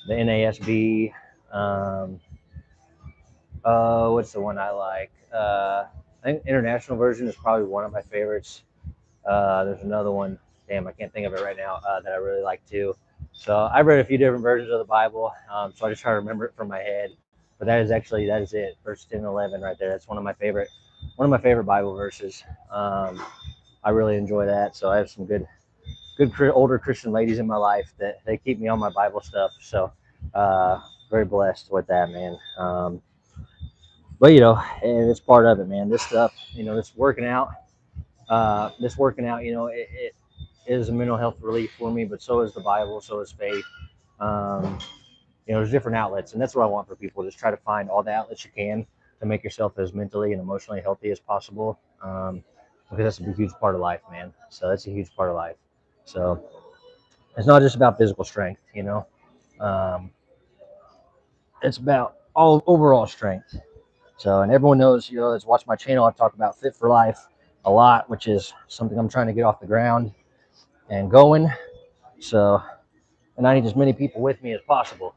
A: NASB. What's the one I like? I think International Version is probably one of my favorites. There's another one. Damn, I can't think of it right now. That I really like too. So I've read a few different versions of the Bible. So I just try to remember it from my head. But that is it. Verse 10 and 11 right there. That's one of my favorite Bible verses. I really enjoy that. So I have some good older Christian ladies in my life that they keep me on my Bible stuff. So very blessed with that, man. But and it's part of it, man. This stuff, this working out, it is a mental health relief for me, but so is the Bible, so is faith. There's different outlets, and that's what I want for people. Just try to find all the outlets you can to make yourself as mentally and emotionally healthy as possible. because that's a huge part of life, man. So that's a huge part of life. So it's not just about physical strength, you know. Um, it's about all overall strength. So, and everyone knows, you know, that's watched my channel. I've talked about Fit for Life a lot, which is something I'm trying to get off the ground and going. So, and I need as many people with me as possible.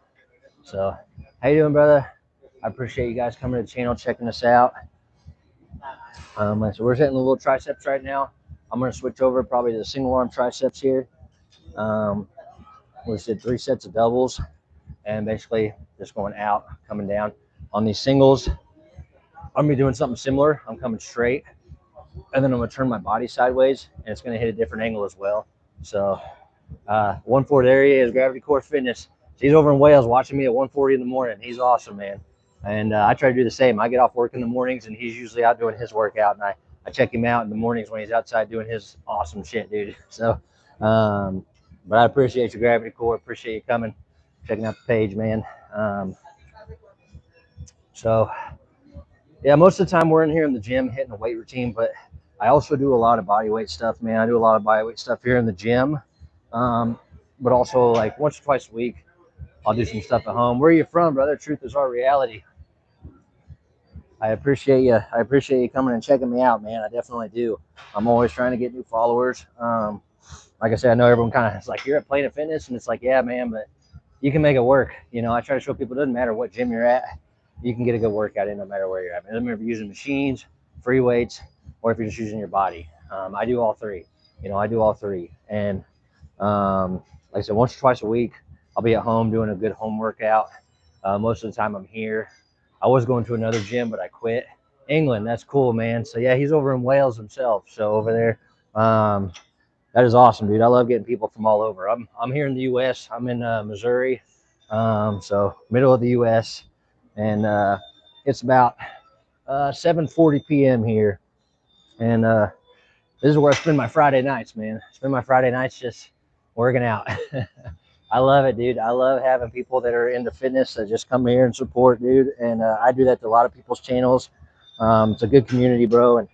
A: So, how you doing, brother? I appreciate you guys coming to the channel, checking us out. So we're hitting the little triceps right now. I'm gonna switch over probably to the single arm triceps here. Um, we did 3 sets of doubles, and basically just going out, coming down. On these singles, I'm gonna be doing something similar. I'm coming straight, and then I'm gonna turn my body sideways, and it's gonna hit a different angle as well. So 140, there he is, Gravity Core Fitness. He's over in Wales watching me at 1:40 in the morning. He's awesome, man. And I try to do the same. I get off work in the mornings, and he's usually out doing his workout, and I check him out in the mornings when he's outside doing his awesome shit, dude. So, but I appreciate you, Gravity Core. Appreciate you coming, checking out the page, man. So, yeah, most of the time we're in here in the gym hitting a weight routine, but I also do a lot of body weight stuff, man. I do a lot of body weight stuff here in the gym, but also like once or twice a week, I'll do some stuff at home. Where are you from, brother? Truth is our reality. I appreciate you. I appreciate you coming and checking me out, man. I definitely do. I'm always trying to get new followers. Like I said, I know everyone kind of is like, you're at Planet Fitness, and it's like, yeah, man, but you can make it work. You know, I try to show people it doesn't matter what gym you're at, you can get a good workout in no matter where you're at. It doesn't matter if you're using machines, free weights, or if you're just using your body. I do all three. You know, I do all three. And like I said, once or twice a week, I'll be at home doing a good home workout. Most of the time I'm here. I was going to another gym, but I quit. England, that's cool, man. So yeah, he's over in Wales himself. So over there, that is awesome, dude. I love getting people from all over. I'm here in the U.S. I'm in Missouri, so middle of the U.S. And it's about 7:40 p.m. here, and this is where I spend my Friday nights, man. I spend my Friday nights just working out. I love it, dude. I love having people that are into fitness that just come here and support, dude. And I do that to a lot of people's channels. It's a good community, bro. And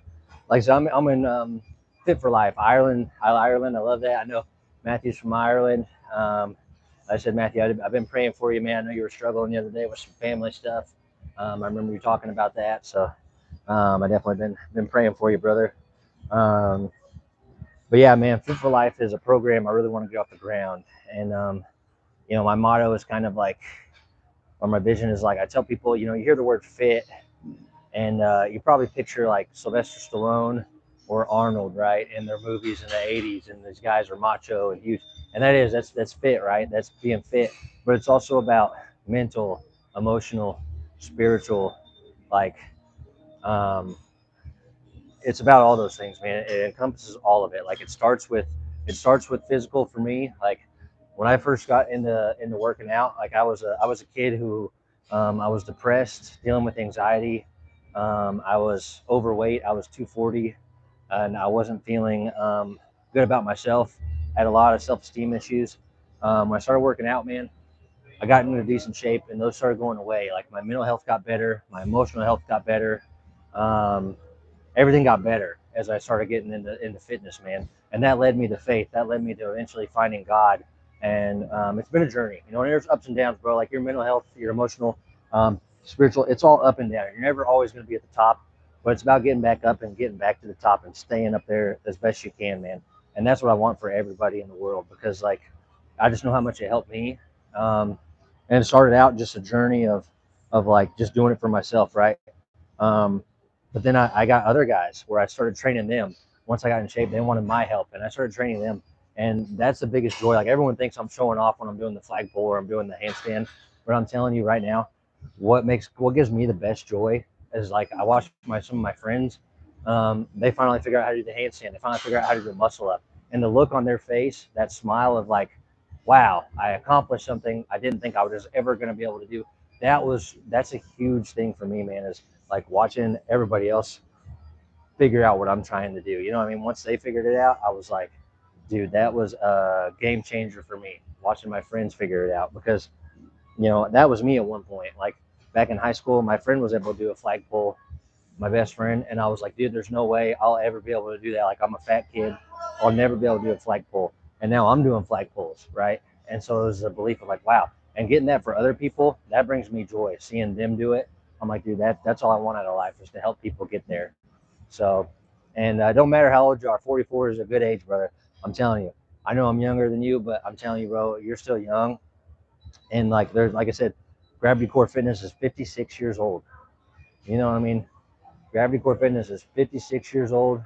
A: like I said, I'm in Fit for Life, Ireland. Ireland, I love that. I know Matthew's from Ireland. I said, Matthew, I've been praying for you, man. I know you were struggling the other day with some family stuff. I remember you talking about that. So I definitely been praying for you, brother. But yeah, man, Fit for Life is a program I really want to get off the ground. And, you know, my motto is kind of like, or my vision is like, I tell people, you know, you hear the word fit, and you probably picture like Sylvester Stallone or Arnold, right, in their movies in the 80s, and these guys are macho and huge. And that's fit, right? That's being fit. But it's also about mental, emotional, spiritual, like, um, it's about all those things, man. It encompasses all of it. Like it starts with physical for me. Like when I first got into working out, like I was a kid who I was depressed, dealing with anxiety. I was overweight. I was 240, and I wasn't feeling good about myself. I had a lot of self-esteem issues. When I started working out, man, I got into a decent shape, and those started going away. Like my mental health got better, my emotional health got better. Um, Everything got better as I started getting into fitness, man. And that led me to faith. That led me to eventually finding God. And it's been a journey. You know, and there's ups and downs, bro. Like your mental health, your emotional, spiritual, it's all up and down. You're never always going to be at the top, but it's about getting back up and getting back to the top and staying up there as best you can, man. And that's what I want for everybody in the world, because like I just know how much it helped me. And it started out just a journey of like just doing it for myself, right? Um, but then I got other guys where I started training them. Once I got in shape, they wanted my help, and I started training them. And that's the biggest joy. Like everyone thinks I'm showing off when I'm doing the flagpole or I'm doing the handstand, but I'm telling you right now, what gives me the best joy is like I watch some of my friends. They finally figure out how to do the handstand. They finally figure out how to do the muscle up, and the look on their face, that smile of like, wow, I accomplished something I didn't think I was ever going to be able to do. That's a huge thing for me, man. Is like watching everybody else figure out what I'm trying to do. You know what I mean? Once they figured it out, I was like, dude, that was a game changer for me. Watching my friends figure it out, because, you know, that was me at one point. Like back in high school, my friend was able to do a flagpole my best friend, and I was like, dude, there's no way I'll ever be able to do that. Like, I'm a fat kid, I'll never be able to do a flag pull. And now I'm doing flag pulls, right? And so it was a belief of like, wow, and getting that for other people, that brings me joy. Seeing them do it, I'm like, dude, that's all I want out of life, is to help people get there. So, and don't matter how old you are, 44 is a good age, brother. I'm telling you. I know I'm younger than you, but I'm telling you, bro, you're still young. And like there's, like I said, Gravity Core Fitness is 56 years old. You know what I mean? Gravity Core Fitness is 56 years old,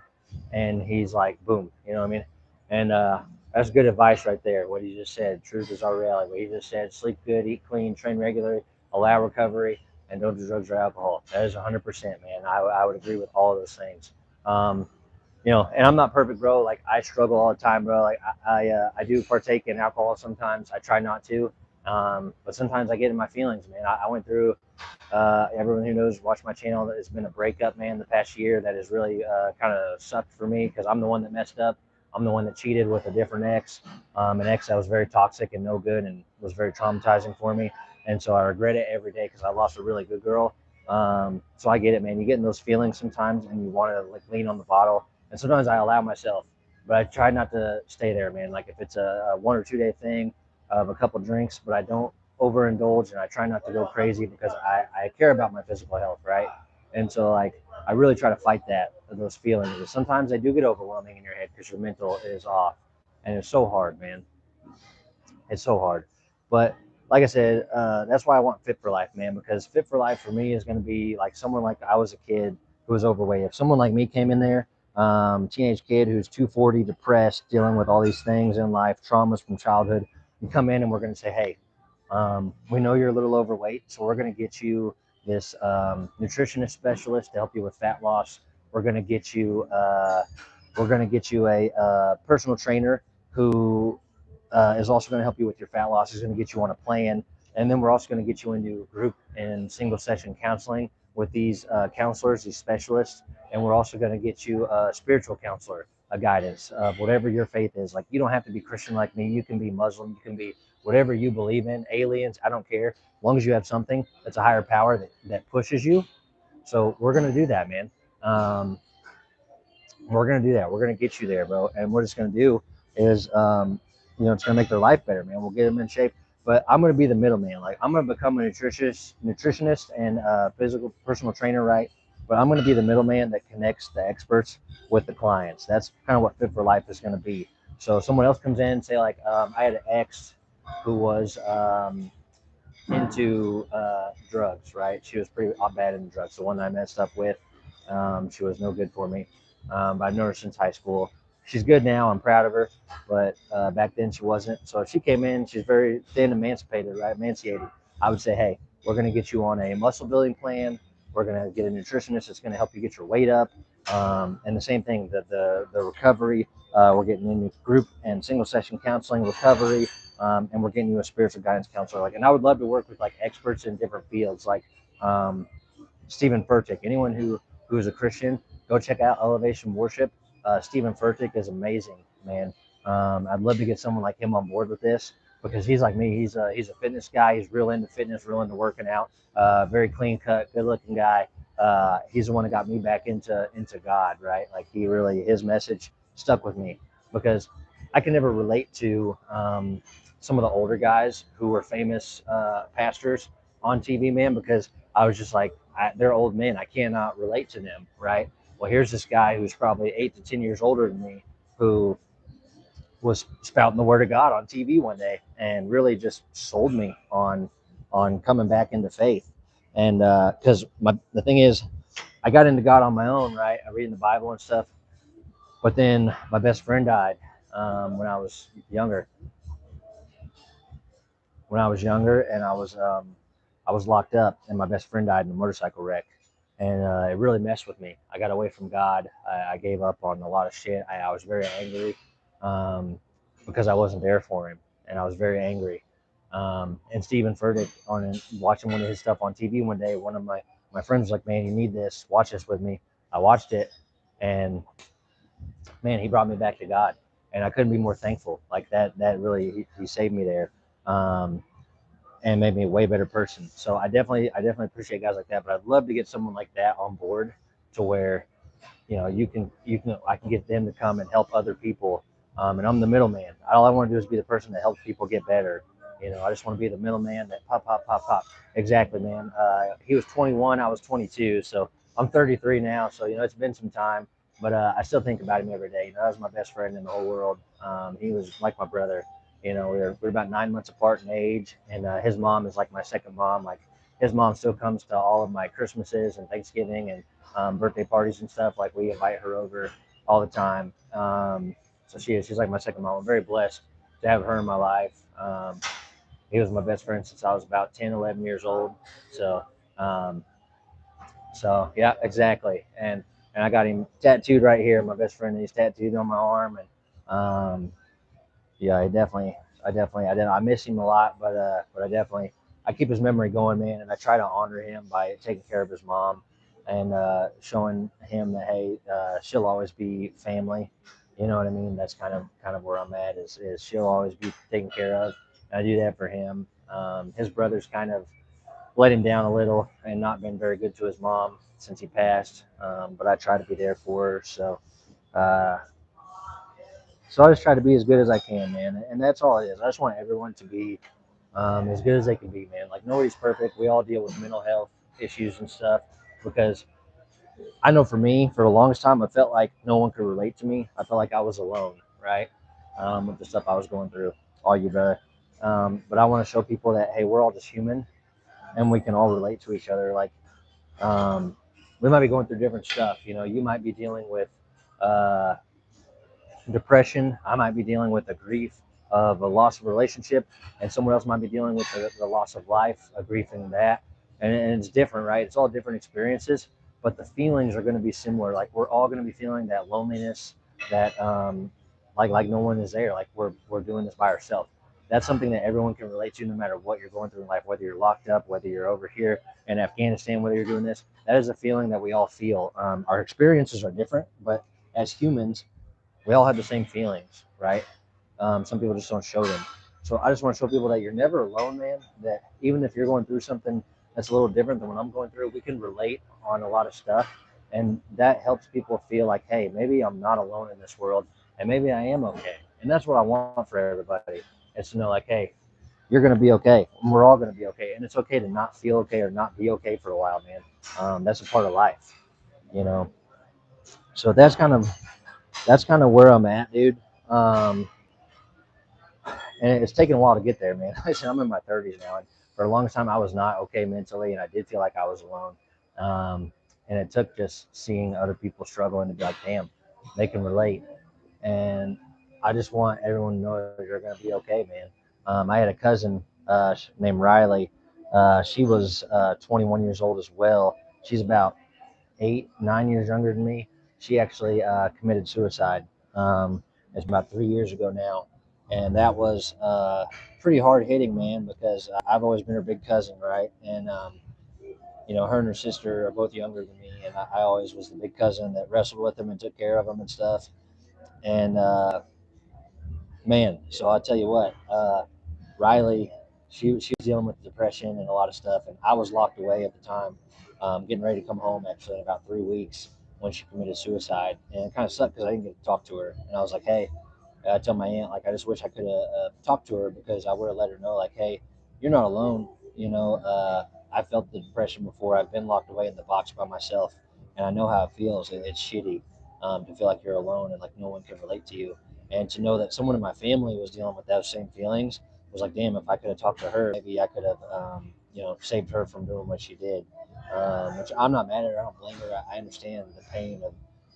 A: and he's like, boom. You know what I mean? And that's good advice right there. What he just said, truth is our reality. What he just said, sleep good, eat clean, train regularly, allow recovery, and don't do drugs or alcohol. That is 100%, man. I would agree with all of those things. Um, and I'm not perfect, bro. Like, I struggle all the time, bro. Like, I do partake in alcohol sometimes. I try not to, but sometimes I get in my feelings, man. I went through. Everyone who knows, watch my channel. It's been a breakup, man, the past year that has really kind of sucked for me, because I'm the one that messed up. I'm the one that cheated with a different ex, an ex that was very toxic and no good and was very traumatizing for me. And so I regret it every day, because I lost a really good girl. So I get it, man. You get in those feelings sometimes, and you want to like lean on the bottle. And sometimes I allow myself, but I try not to stay there, man. Like, if it's a 1 or 2 day thing of a couple drinks, but I don't overindulge, and I try not to go crazy, because I care about my physical health, right? And so, like, I really try to fight those feelings. Sometimes they do get overwhelming in your head, because your mental is off, and it's so hard, man. It's so hard. But like I said, that's why I want Fit for Life, man, because Fit for Life for me is going to be like someone like I was a kid who was overweight. If someone like me came in there, teenage kid who's 240, depressed, dealing with all these things in life, traumas from childhood, you come in and we're going to say, hey, we know you're a little overweight, so we're going to get you this nutritionist specialist to help you with fat loss. We're going to get you a personal trainer who is also going to help you with your fat loss. Is going to get you on a plan, and then we're also going to get you into group and single session counseling with these counselors, these specialists, and we're also going to get you a spiritual counselor, a guidance of whatever your faith is. Like, you don't have to be Christian like me. You can be Muslim. You can be whatever you believe in. Aliens, I don't care. As long as you have something that's a higher power that pushes you. So we're going to do that, man. We're gonna do that. We're gonna get you there, bro. And what it's gonna do is, it's gonna make their life better, man. We'll get them in shape. But I'm gonna be the middleman. Like, I'm gonna become a nutritionist and physical personal trainer, right? But I'm gonna be the middleman that connects the experts with the clients. That's kind of what Fit for Life is gonna be. So if someone else comes in, say like, I had an ex who was into drugs, right? She was pretty bad into drugs. The one that I messed up with, she was no good for me. But I've known her since high school. She's good now. I'm proud of her. But back then she wasn't. So if she came in, she's very thin, emancipated, right? Emaciated. I would say, hey, we're going to get you on a muscle building plan. We're going to get a nutritionist that's going to help you get your weight up. And the same thing, the recovery. We're getting into group and single session counseling, recovery, and we're getting you a spiritual guidance counselor. Like, and I would love to work with like experts in different fields, like Stephen Furtick. Anyone who is a Christian, go check out Elevation Worship. Stephen Furtick is amazing, man. I'd love to get someone like him on board with this, because he's like me. He's a fitness guy. He's real into fitness, real into working out. Very clean cut, good looking guy. He's the one that got me back into God, right? Like, his message stuck with me, because I can never relate to some of the older guys who were famous pastors on TV, man, because I was just like, they're old men. I cannot relate to them, right? Well, here's this guy who's probably 8 to 10 years older than me, who was spouting the word of God on TV one day, and really just sold me on coming back into faith. And because the thing is, I got into God on my own, right? I read in the Bible and stuff, but then my best friend died when I was younger. And I was locked up, and my best friend died in a motorcycle wreck, and it really messed with me. I got away from God. I gave up on a lot of shit. I was very angry because I wasn't there for him, and I was very angry. And Stephen Furtick, watching one of his stuff on TV one day, one of my friends was like, "Man, you need this. Watch this with me." I watched it, and man, he brought me back to God, and I couldn't be more thankful. Like that really, he saved me there. Um, and made me a way better person. So I definitely appreciate guys like that. But I'd love to get someone like that on board, to where I can get them to come and help other people, and I'm the middleman. All I want to do is be the person that helps people get better. I just want to be the middleman that pop pop pop pop. Exactly, man. He was 21, I was 22, so I'm 33 now. So it's been some time, but I still think about him every day. That was my best friend in the whole world. He was like my brother. We're about 9 months apart in age, and his mom is like my second mom. Like his mom still comes to all of my Christmases and Thanksgiving and birthday parties and stuff. Like we invite her over all the time. So she's like my second mom. I'm very blessed to have her in my life. He was my best friend since I was about 10, 11 years old. So, um, so yeah, exactly. And I got him tattooed right here. My best friend, he's tattooed on my arm. And yeah, I miss him a lot, but I keep his memory going, man, and I try to honor him by taking care of his mom and showing him that hey, she'll always be family. You know what I mean? That's kind of where I'm at is she'll always be taken care of. And I do that for him. His brother's kind of let him down a little and not been very good to his mom since he passed, but I try to be there for her. Uh, so I just try to be as good as I can, man, and that's all it is. I just want everyone to be as good as they can be, man. Like nobody's perfect. We all deal with mental health issues and stuff because I know for me, for the longest time, I felt like no one could relate to me. I felt like I was alone, right, with the stuff I was going through. All you, brother. But I want to show people that hey, we're all just human, and we can all relate to each other. Like um, we might be going through different stuff. You might be dealing with. Uh, Depression. I might be dealing with the grief of a loss of a relationship, and someone else might be dealing with the loss of life, a grief in that. And it's different, right? It's all different experiences, but the feelings are going to be similar. Like we're all going to be feeling that loneliness, that like no one is there. Like we're doing this by ourselves. That's something that everyone can relate to, no matter what you're going through in life, whether you're locked up, whether you're over here in Afghanistan, whether you're doing this. That is a feeling that we all feel. Our experiences are different, but as humans, we all have the same feelings, right? Some people just don't show them. So I just want to show people that you're never alone, man. That even if you're going through something that's a little different than what I'm going through, we can relate on a lot of stuff. And that helps people feel like, hey, maybe I'm not alone in this world and maybe I am okay. And that's what I want for everybody. Is to know like, hey, you're going to be okay. And we're all going to be okay. And it's okay to not feel okay or not be okay for a while, man. That's a part of life, you know? So that's kind of where I'm at, dude. Um, and it's taken a while to get there, man. Listen, I'm in my 30s now, and for a long time I was not okay mentally, and I did feel like I was alone. And it took just seeing other people struggling to be like, damn, they can relate. And I just want everyone to know that you're gonna be okay, man. I had a cousin named Riley. She was 21 years old as well. She's about 8, 9 years younger than me. She actually committed suicide. It's about 3 years ago now, and that was pretty hard hitting, man. Because I've always been her big cousin, right? And her and her sister are both younger than me, and I always was the big cousin that wrestled with them and took care of them and stuff. And man, so I'll tell you what, Riley, she was dealing with depression and a lot of stuff, and I was locked away at the time, getting ready to come home actually in about 3 weeks when she committed suicide, and it kind of sucked because I didn't get to talk to her, and I was like, hey, I tell my aunt like I just wish I could have talked to her because I would have let her know like, hey, you're not alone. I felt the depression before. I've been locked away in the box by myself, and I know how it feels. It's shitty to feel like you're alone and like no one can relate to you, and to know that someone in my family was dealing with those same feelings was like, damn, if I could have talked to her, maybe I could have, saved her from doing what she did. Which I'm not mad at her. I don't blame her. I understand the pain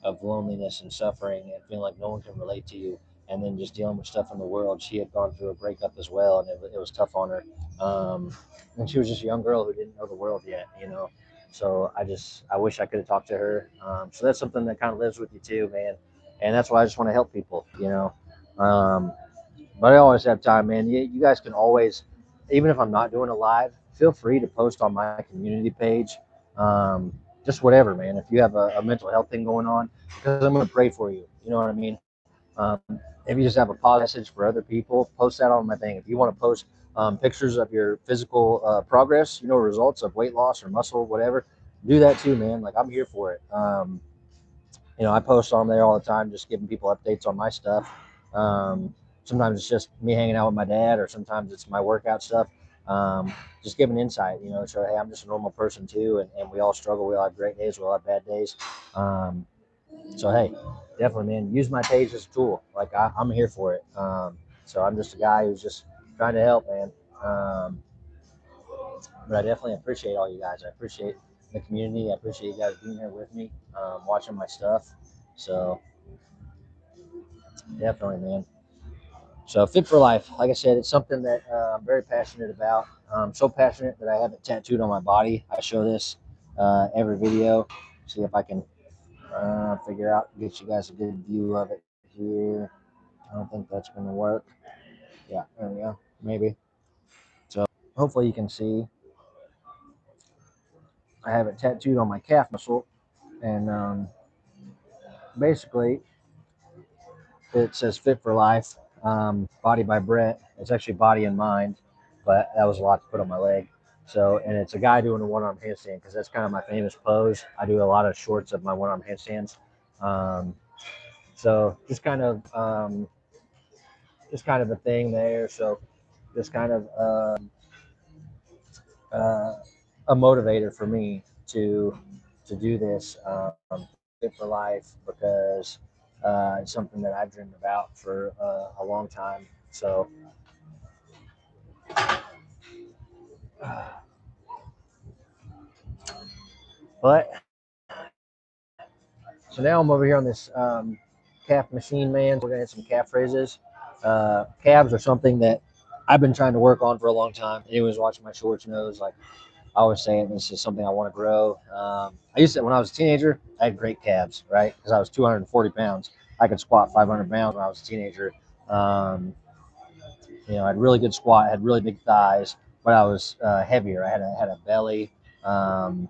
A: of loneliness and suffering and feeling like no one can relate to you, and then just dealing with stuff in the world. She had gone through a breakup as well, and it was tough on her. And she was just a young girl who didn't know the world yet. So I wish I could have talked to her. So that's something that kind of lives with you too, man. And that's why I just want to help people. But I always have time, man. You guys can always, even if I'm not doing it live, feel free to post on my community page. Just whatever, man. If you have a mental health thing going on, because I'm going to pray for you. You know what I mean? If you just have a positive message for other people, post that on my thing. If you want to post pictures of your physical progress, results of weight loss or muscle, whatever, do that too, man. Like I'm here for it. I post on there all the time, just giving people updates on my stuff. Sometimes it's just me hanging out with my dad, or sometimes it's my workout stuff. Um, just giving insight, so hey, I'm just a normal person too, and we all struggle. We all have great days, we all have bad days. Um, so hey, definitely, man, use my page as a tool. Like I'm here for it. So I'm just a guy who's just trying to help, man. Um, but I definitely appreciate all you guys. I appreciate the community. I appreciate you guys being here with me, watching my stuff. So definitely, man. So Fit for Life, like I said, it's something that I'm very passionate about. So passionate that I have it tattooed on my body. I show this every video. See if I can figure out, get you guys a good view of it here. I don't think that's going to work. Yeah, there we go. Maybe. So hopefully you can see. I have it tattooed on my calf muscle, and basically it says Fit for Life, Body by Brett. It's actually Body and Mind, but that was a lot to put on my leg. So, and it's a guy doing a one-arm handstand because that's kind of my famous pose. I do a lot of shorts of my one-arm handstands. So just kind of a thing there. So just kind of uh, a motivator for me to do this Fit for Life because it's something that I've dreamed about for a long time. So, but so now I'm over here on this calf machine, man. We're gonna hit some calf raises. Calves are something that I've been trying to work on for a long time. Anyone watching my shorts knows, like I always say, this is something I want to grow. I used to, when I was a teenager, I had great calves, right? Because I was 240 pounds. I could squat 500 pounds when I was a teenager. Um, I had really good squat, had really big thighs, but I was heavier. I had a belly. Um,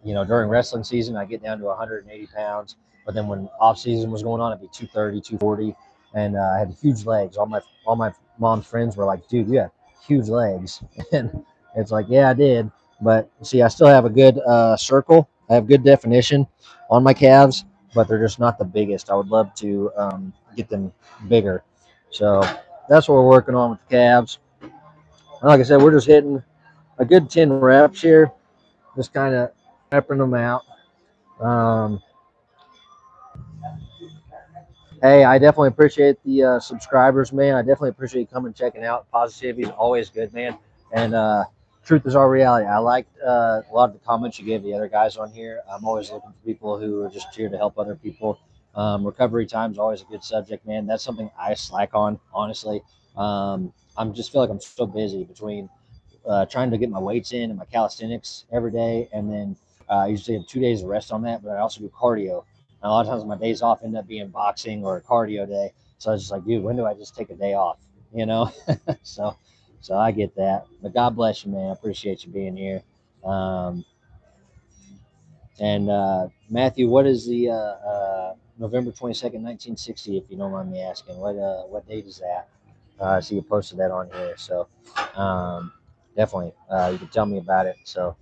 A: during wrestling season, I get down to 180 pounds. But then when off season was going on, I'd be 230, 240, and I had huge legs. All my mom's friends were like, "Dude, you have huge legs," and it's like, "Yeah, I did." But see, I still have a good circle. I have good definition on my calves, but they're just not the biggest. I would love to get them bigger. So that's what we're working on with the calves. And like I said, we're just hitting a good 10 reps here, just kind of peppering them out. Um, hey, I definitely appreciate the subscribers, man. I definitely appreciate you coming and checking out. Positivity is always good, man. And truth is our reality. I liked a lot of the comments you gave the other guys on here. I'm always looking for people who are just here to help other people. Recovery time is always a good subject, man. That's something I slack on, honestly. I'm just feel like I'm so busy between trying to get my weights in and my calisthenics every day, and then I usually have 2 days of rest on that. But I also do cardio. And a lot of times my days off end up being boxing or a cardio day. So I was just like, dude, when do I just take a day off? You know, so so I get that. But God bless you, man. I appreciate you being here. Um, and Matthew, what is the November 22nd, 1960? If you don't mind me asking, what date is that? So you posted that on here. So definitely, you can tell me about it. So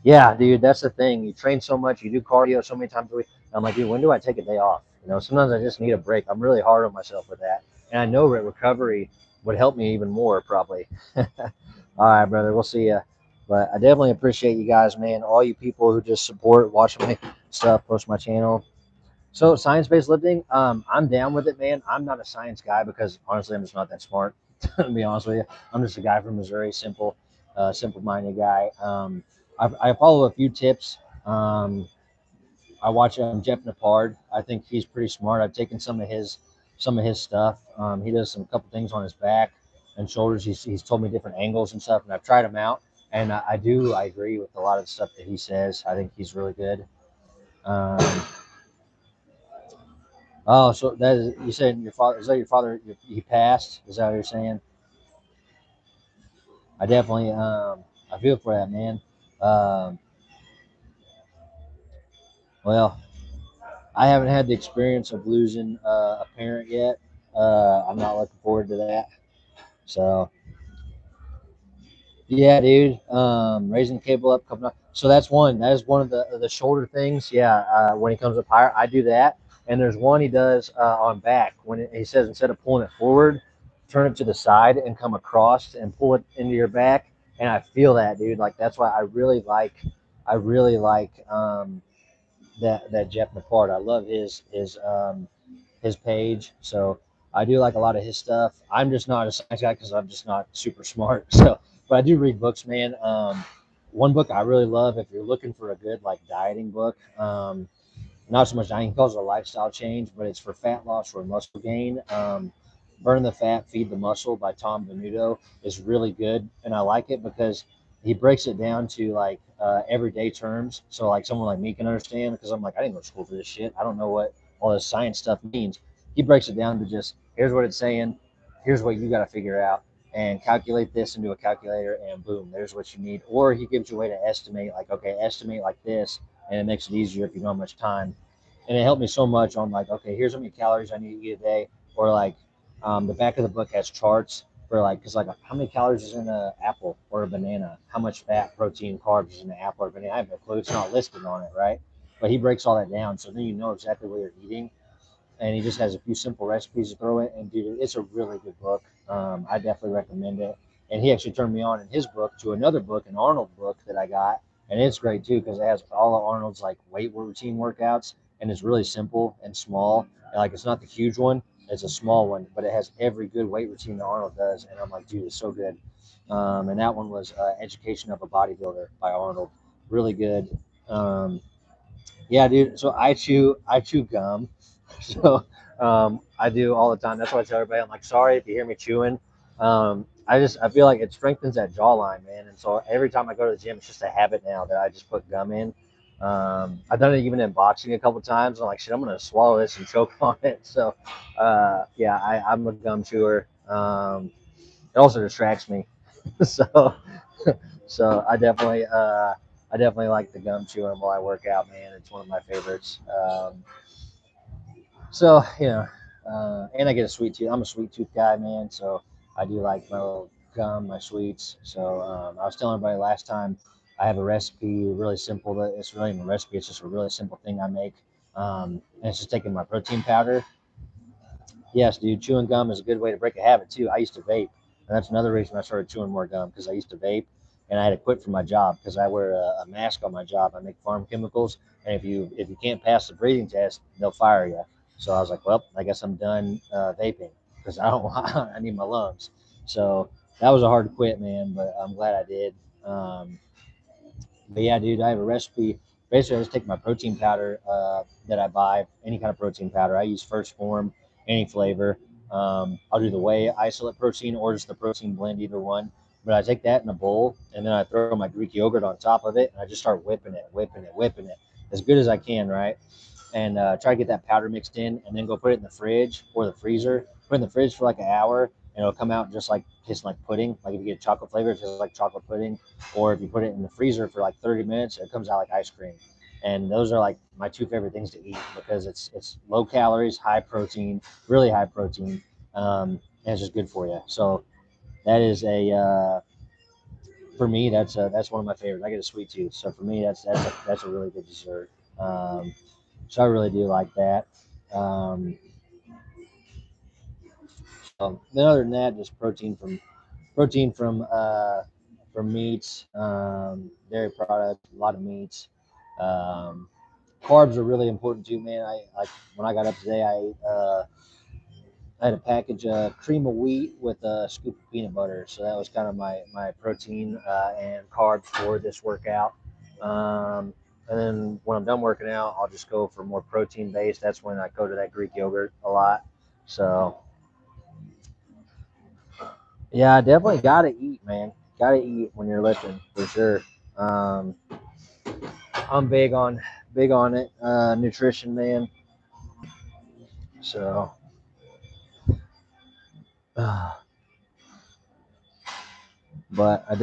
A: yeah, dude, that's the thing. You train so much, you do cardio so many times a week. I'm like, dude, when do I take a day off? Sometimes I just need a break. I'm really hard on myself with that, and I know that recovery would help me even more, probably. All right, brother, we'll see you. But I definitely appreciate you guys, man. All you people who just support, watch my stuff, post my channel. So science-based lifting, I'm down with it, man. I'm not a science guy because honestly, I'm just not that smart. To be honest with you, I'm just a guy from Missouri, simple-minded guy. I follow a few tips. I watch Jeff Napard. I think he's pretty smart. I've taken some of his stuff. He does some couple things on his back and shoulders. He's told me different angles and stuff, and I've tried them out. And I agree with a lot of the stuff that he says. I think he's really good. Um, Oh, so that is, you said your father, is that your father, he passed? Is that what you're saying? I definitely, I feel for that, man. Um, well, I haven't had the experience of losing a parent yet. I'm not looking forward to that. So, Yeah, dude. Raising the cable up, coming up. So that's one. That is one of the shoulder things. Yeah. When he comes up higher, I do that. And there's one he does on back when he says instead of pulling it forward, turn it to the side and come across and pull it into your back. And I feel that, dude. Like that's why I really like that Jeff McPart. I love his page. So I do like a lot of his stuff. I'm just not a science guy because I'm just not super smart. So, but I do read books, man. One book I really love if you're looking for a good like dieting book. Not so much dieting, he calls it a lifestyle change, but it's for fat loss or muscle gain. Burn the Fat, Feed the Muscle by Tom Venuto is really good, and I like it because he breaks it down to like everyday terms, so like someone like me can understand. Because I'm like, I didn't go to school for this shit. I don't know what all this science stuff means. He breaks it down to just here's what it's saying, here's what you got to figure out, and calculate this into a calculator, and boom, there's what you need. Or he gives you a way to estimate, like okay, estimate like this, and it makes it easier if you don't have much time. And it helped me so much on like, okay, here's how many calories I need to eat a day, or like the back of the book has charts for like, because like how many calories is in an apple or a banana, how much fat, protein, carbs is in an apple or banana. I have no clue. It's not listed on it, right? But he breaks all that down, so then you know exactly what you're eating, and he just has a few simple recipes to throw in. And dude, it's a really good book. I definitely recommend it. And he actually turned me on in his book to another book, an Arnold book that I got, and it's great too because it has all of Arnold's like weight routine workouts, and it's really simple and small. And like it's not the huge one; it's a small one, but it has every good weight routine that Arnold does. And I'm like, dude, it's so good. And that one was Education of a Bodybuilder by Arnold. Really good. Um, yeah, dude. So I chew gum. So I do all the time. That's why I tell everybody I'm like, sorry if you hear me chewing. I feel like it strengthens that jawline, man. And so every time I go to the gym, it's just a habit now that I just put gum in. I've done it even in boxing a couple times. I'm like, shit, I'm gonna swallow this and choke on it. So yeah, I'm a gum chewer. It also distracts me. so so I definitely like the gum chewing while I work out, man. It's one of my favorites. So and I get a sweet tooth. I'm a sweet tooth guy, man. So I do like my little gum, my sweets. So I was telling everybody last time I have a recipe, really simple. That it's really even a recipe. It's just a really simple thing I make, and it's just taking my protein powder. Yes, dude, chewing gum is a good way to break a habit too. I used to vape, and that's another reason I started chewing more gum because I used to vape, and I had to quit from my job because I wear a mask on my job. I make farm chemicals, and if you can't pass the breathing test, they'll fire you. So I was like, well, I guess I'm done vaping because I don't want, I need my lungs. So that was a hard quit, man, but I'm glad I did. But yeah, dude, I have a recipe. Basically, I just take my protein powder that I buy, any kind of protein powder. I use First Form, any flavor. I'll do the whey isolate protein or just the protein blend, either one. But I take that in a bowl and then I throw my Greek yogurt on top of it and I just start whipping it as good as I can, right? And try to get that powder mixed in, and then go put it in the fridge or the freezer. Put it in the fridge for like an hour, and it'll come out just like tasting like pudding. Like if you get chocolate flavor, it tastes like chocolate pudding. Or if you put it in the freezer for like 30 minutes, it comes out like ice cream. And those are like my two favorite things to eat because it's low calories, high protein, really high protein, and it's just good for you. So that is a for me that's one of my favorites. I get a sweet tooth, so for me that's a really good dessert. So I really do like that. Um, so then other than that, just protein from meats, dairy products, a lot of meats. Um, Carbs are really important too, man. I like when I got up today, I had a package of cream of wheat with a scoop of peanut butter. So that was kind of my protein and carbs for this workout. And then when I'm done working out, I'll just go for more protein based. That's when I go to that Greek yogurt a lot. So yeah, definitely gotta eat, man. Gotta eat when you're lifting for sure. Um, I'm big on it, nutrition, man. So, but I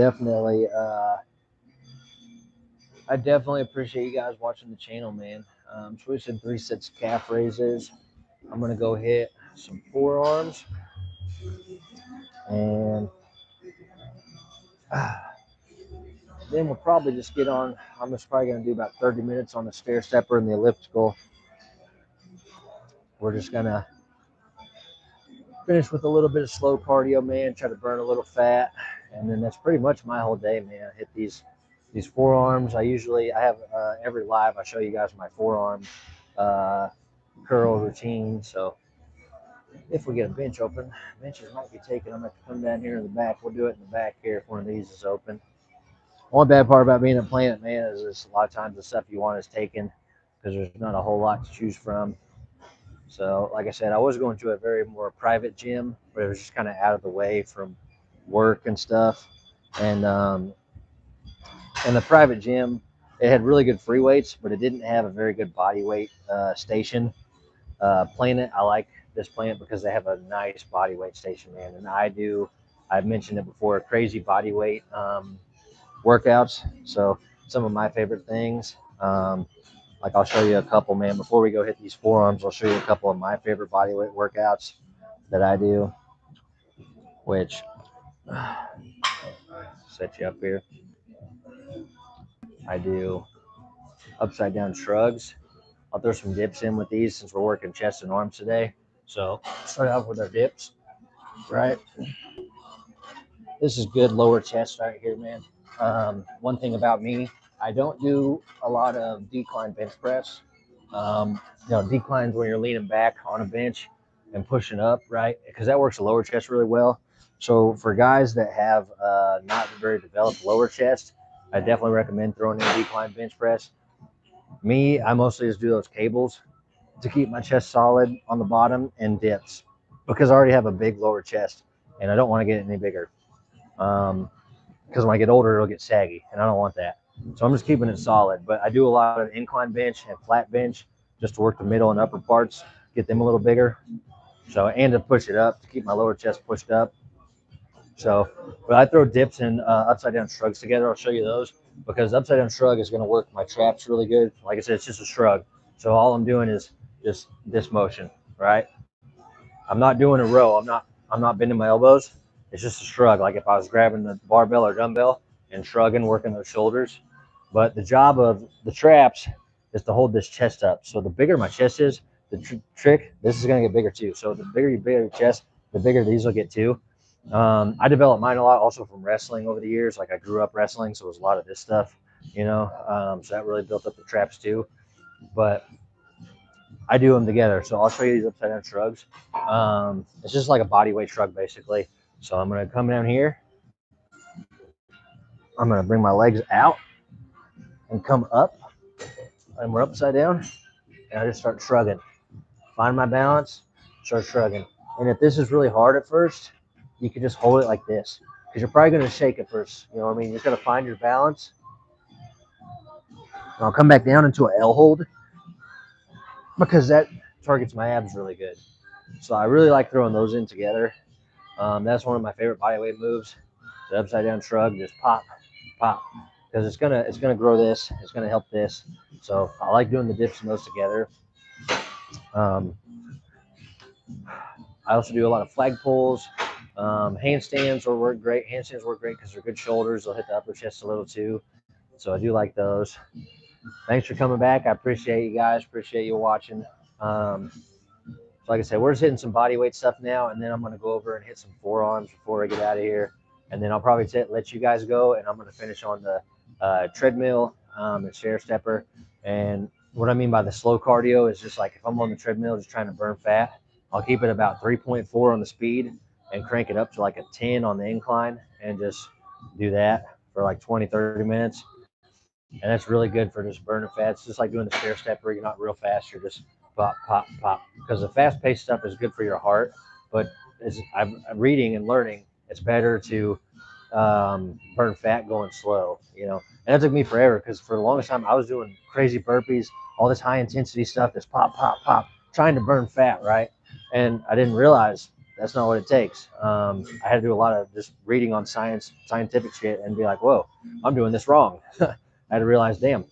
A: definitely appreciate you guys watching the channel, man. So we said 3 sets of calf raises. I'm gonna go hit some forearms and Then we'll probably just get on. I'm just probably going to do about 30 minutes on the stair stepper and the elliptical. We're just going to finish with a little bit of slow cardio, man. Try to burn a little fat, and then that's pretty much my whole day, man. I hit these forearms. I have every live. I show you guys my forearm uh, curl routine. So if we get a bench open, benches might be taken. I'm going to come down here in the back. We'll do it in the back here if one of these is open. One bad part about being a Planet, man, is a lot of times the stuff you want is taken because there's not a whole lot to choose from. So, like I said, I was going to a very more private gym, but it was just kind of out of the way from work and stuff. And the private gym, it had really good free weights, but it didn't have a very good body weight station. Planet, I like this Planet because they have a nice body weight station, man. And I've mentioned it before, crazy body weight workouts. So some of my favorite things. Like I'll show you a couple, man. Before we go hit these forearms, I'll show you a couple of my favorite bodyweight workouts that I do, which set you up here. I do upside down shrugs. I'll throw some dips in with these since we're working chest and arms today. So start off with our dips, right? This is good lower chest right here, man. One thing about me, I don't do a lot of decline bench press. Declines when you're leaning back on a bench and pushing up, right? Because that works the lower chest really well. So for guys that have not very developed lower chest, I definitely recommend throwing in a decline bench press. Me, I mostly just do those cables to keep my chest solid on the bottom and dips because I already have a big lower chest and I don't want to get any bigger. Because when I get older, it'll get saggy, and I don't want that. So I'm just keeping it solid. But I do a lot of incline bench and flat bench just to work the middle and upper parts, get them a little bigger. So, and to push it up, to keep my lower chest pushed up. So, but I throw dips and upside down shrugs together. I'll show you those because upside down shrug is going to work my traps really good. Like I said, it's just a shrug. So all I'm doing is just this motion, right? I'm not doing a row. I'm not bending my elbows. It's just a shrug. Like if I was grabbing the barbell or dumbbell and shrugging, working those shoulders. But the job of the traps is to hold this chest up. So the bigger my chest is, the trick, this is going to get bigger too. So the bigger your chest, the bigger these will get too. I developed mine a lot also from wrestling over the years. Like I grew up wrestling, so it was a lot of this stuff, so that really built up the traps too. But I do them together. So I'll show you these upside down shrugs. It's just like a body weight shrug basically. So I'm going to come down here. I'm going to bring my legs out and come up. And we're upside down. And I just start shrugging. Find my balance, start shrugging. And if this is really hard at first, you can just hold it like this. Because you're probably going to shake at first. You know what I mean? You're going to find your balance. And I'll come back down into an L hold. Because that targets my abs really good. So I really like throwing those in together. That's one of my favorite bodyweight moves. The upside down shrug, just pop, pop, because it's gonna grow this. It's gonna help this. So I like doing the dips and those together. I also do a lot of flag pulls. Handstands will work great. Handstands work great because they're good shoulders. They'll hit the upper chest a little too. So I do like those. Thanks for coming back. I appreciate you guys. Appreciate you watching. So like I said, we're just hitting some body weight stuff now, and then I'm going to go over and hit some forearms before I get out of here. And then I'll probably let you guys go, and I'm going to finish on the treadmill and stair stepper. And what I mean by the slow cardio is just like if I'm on the treadmill just trying to burn fat, I'll keep it about 3.4 on the speed and crank it up to like a 10 on the incline and just do that for like 20, 30 minutes. And that's really good for just burning fat. It's just like doing the stair stepper. You're not real fast. You're just pop, pop, pop. Because the fast-paced stuff is good for your heart. But as I'm reading and learning, it's better to burn fat going slow, And that took me forever because for the longest time, I was doing crazy burpees, all this high-intensity stuff, just pop, pop, pop, trying to burn fat, right? And I didn't realize that's not what it takes. I had to do a lot of just reading on scientific shit and be like, whoa, I'm doing this wrong. I had to realize, damn,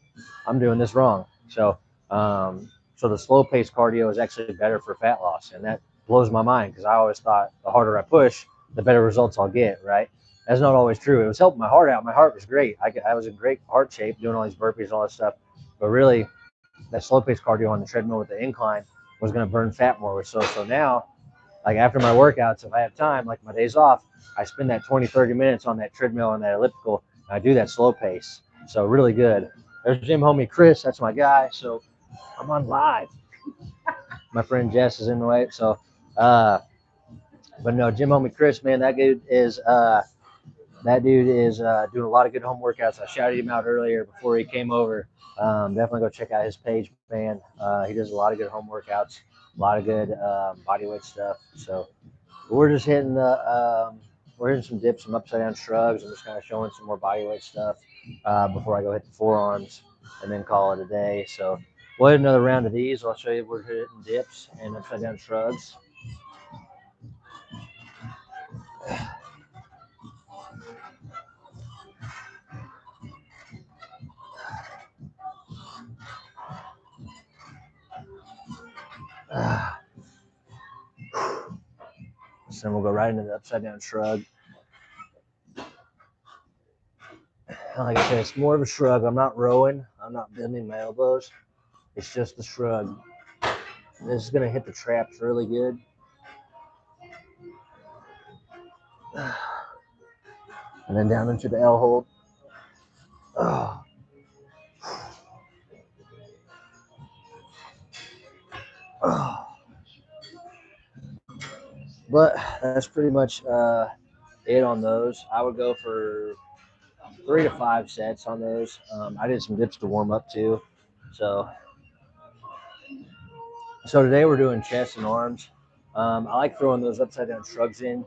A: I'm doing this wrong. So the slow pace cardio is actually better for fat loss. And that blows my mind because I always thought the harder I push, the better results I'll get, right? That's not always true. It was helping my heart out. My heart was great. I was in great heart shape doing all these burpees and all that stuff. But really, that slow pace cardio on the treadmill with the incline was going to burn fat more. So now, like after my workouts, if I have time, like my days off, I spend that 20, 30 minutes on that treadmill and that elliptical. And I do that slow pace. So really good. There's gym homie Chris. That's my guy. So I'm on live. My friend Jess is in the way. So, but no, gym homie Chris, man, that dude is doing a lot of good home workouts. I shouted him out earlier before he came over. Definitely go check out his page, man. He does a lot of good home workouts, a lot of good body weight stuff. So we're just hitting we're hitting some dips, some upside down shrugs. I'm just kind of showing some more body weight stuff before I go hit the forearms and then call it a day. So we'll hit another round of these. I'll show you we're hitting dips and upside down shrugs. So then we'll go right into the upside down shrug. Like I said, it's more of a shrug. I'm not rowing. I'm not bending my elbows. It's just a shrug. This is going to hit the traps really good. And then down into the L hold. Oh. Oh. But that's pretty much it on those. I would go for 3 to 5 sets on those. I did some dips to warm up too. So today we're doing chest and arms. I like throwing those upside down shrugs in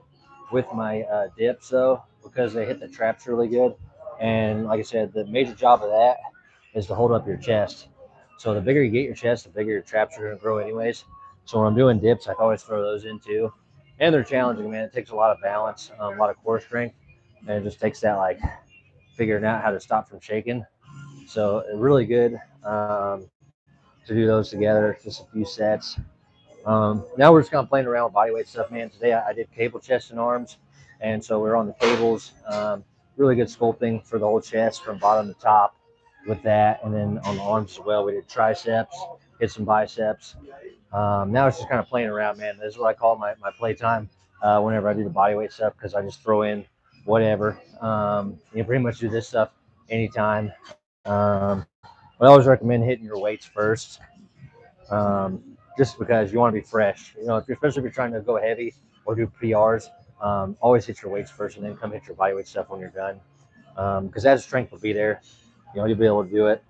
A: with my dips though, because they hit the traps really good. And like I said, the major job of that is to hold up your chest. So the bigger you get your chest, the bigger your traps are going to grow anyways. So when I'm doing dips, I always throw those in too. And they're challenging, man. It takes a lot of balance, a lot of core strength, and it just takes that like figuring out how to stop from shaking. So really good to do those together, just a few sets. Now we're just kind of playing around with bodyweight stuff, man. Today I did cable chest and arms, and so we're on the cables. Really good sculpting for the whole chest from bottom to top with that, and then on the arms as well. We did triceps, hit some biceps. Now it's just kind of playing around, man. This is what I call my playtime whenever I do the bodyweight stuff, because I just throw in whatever. You can pretty much do this stuff anytime. But I always recommend hitting your weights first. Just because you want to be fresh. You know, especially if you're trying to go heavy or do PRs, always hit your weights first and then come hit your bodyweight stuff when you're done. Because that strength will be there. You know, you'll be able to do it.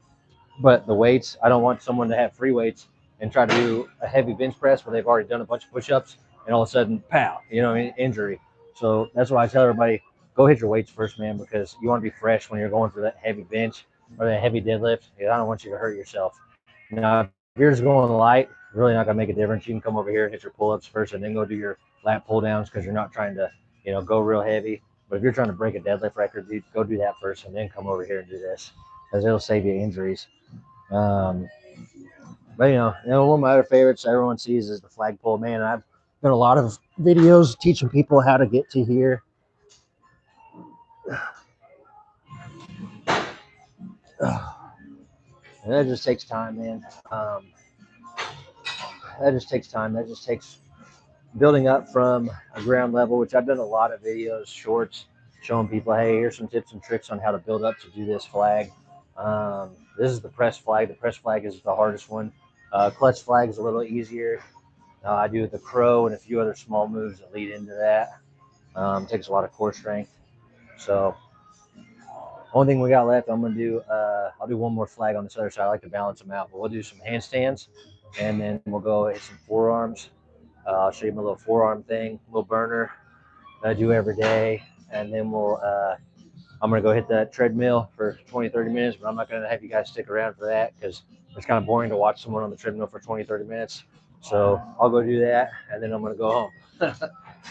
A: But the weights, I don't want someone to have free weights and try to do a heavy bench press where they've already done a bunch of push-ups and all of a sudden, pow, you know, injury. So that's why I tell everybody, go hit your weights first, man, because you want to be fresh when you're going for that heavy bench or that heavy deadlift. I don't want you to hurt yourself. Now, if you're just going light, really not going to make a difference. You can come over here and hit your pull-ups first and then go do your lat pull-downs because you're not trying to, you know, go real heavy. But if you're trying to break a deadlift record, dude, go do that first and then come over here and do this because it'll save you injuries. But one of my other favorites everyone sees is the flagpole. Man, I've done a lot of videos teaching people how to get to here. And that just takes time, man. That just takes time. That just takes building up from a ground level, which I've done a lot of videos, shorts, showing people, hey, here's some tips and tricks on how to build up to do this flag. This is the press flag. The press flag is the hardest one. Clutch flag is a little easier. I do the crow and a few other small moves that lead into that. Takes a lot of core strength. So only thing we got left, I'm gonna do. I'll do one more flag on this other side. I like to balance them out, but we'll do some handstands, and then we'll go hit some forearms. I'll show you my little forearm thing, little burner that I do every day, and then I'm gonna go hit that treadmill for 20, 30 minutes, but I'm not gonna have you guys stick around for that because it's kind of boring to watch someone on the treadmill for 20, 30 minutes. So I'll go do that, and then I'm gonna go home.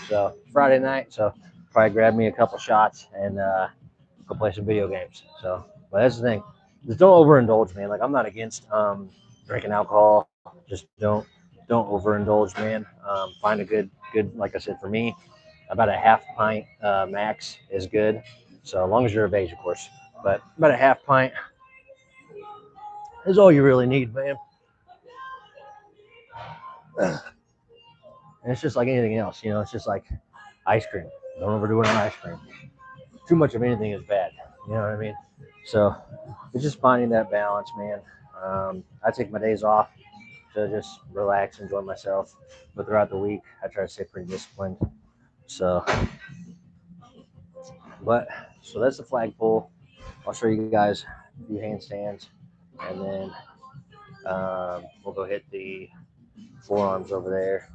A: So Friday night, so probably grab me a couple shots and go play some video games. So, but that's the thing. Just don't overindulge, man. Like I'm not against drinking alcohol. Just don't overindulge, man. Find a good, like I said, for me, about a half pint max is good. So as long as you're of age, of course. But about a half pint is all you really need, man. And it's just like anything else, you know. It's just like ice cream. Don't overdo it on ice cream. Too much of anything is bad. You know what I mean? So it's just finding that balance, man. I take my days off to just relax, enjoy myself. But throughout the week, I try to stay pretty disciplined. So, but so that's the flagpole. I'll show you guys a few handstands, and then we'll go hit the forearms over there.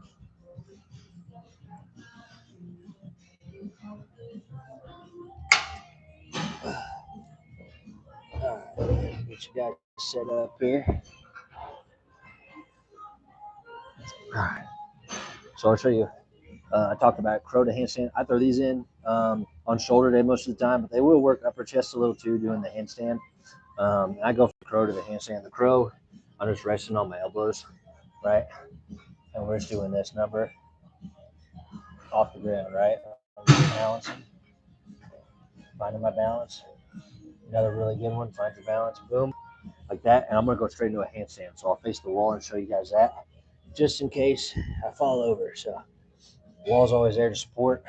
A: All right, get you guys set up here. All right. So I'll show you. I talked about crow to handstand. I throw these in on shoulder day most of the time, but they will work upper chest a little too doing the handstand. I go from crow to the handstand. The crow, I'm just resting on my elbows, right? And we're just doing this number off the ground, right? I'm just balancing, finding my balance. Another really good one, find your balance, boom, like that. And I'm gonna go straight into a handstand. So I'll face the wall and show you guys that, just in case I fall over. So the wall's always there to support.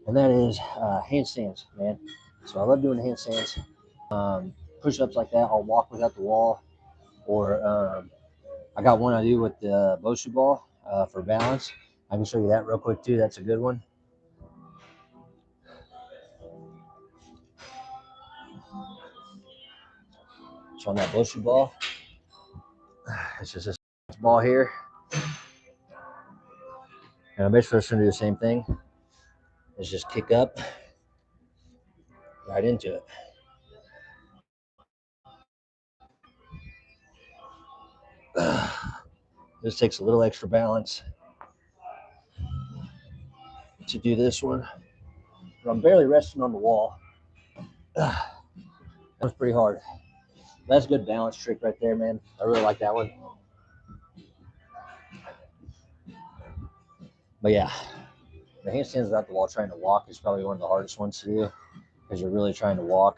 A: And that is handstands, man. So I love doing handstands. Push-ups like that. I'll walk without the wall, or I got one I do with the Bosu ball for balance. I can show you that real quick too. That's a good one. So on that Bosu ball, it's just this ball here, and I'm basically just gonna do the same thing. Is just kick up right into it. This takes a little extra balance to do this one, but I'm barely resting on the wall. That was pretty hard. That's a good balance trick right there, man. I really like that one. But yeah, the handstands without the wall trying to walk is probably one of the hardest ones to do because you're really trying to walk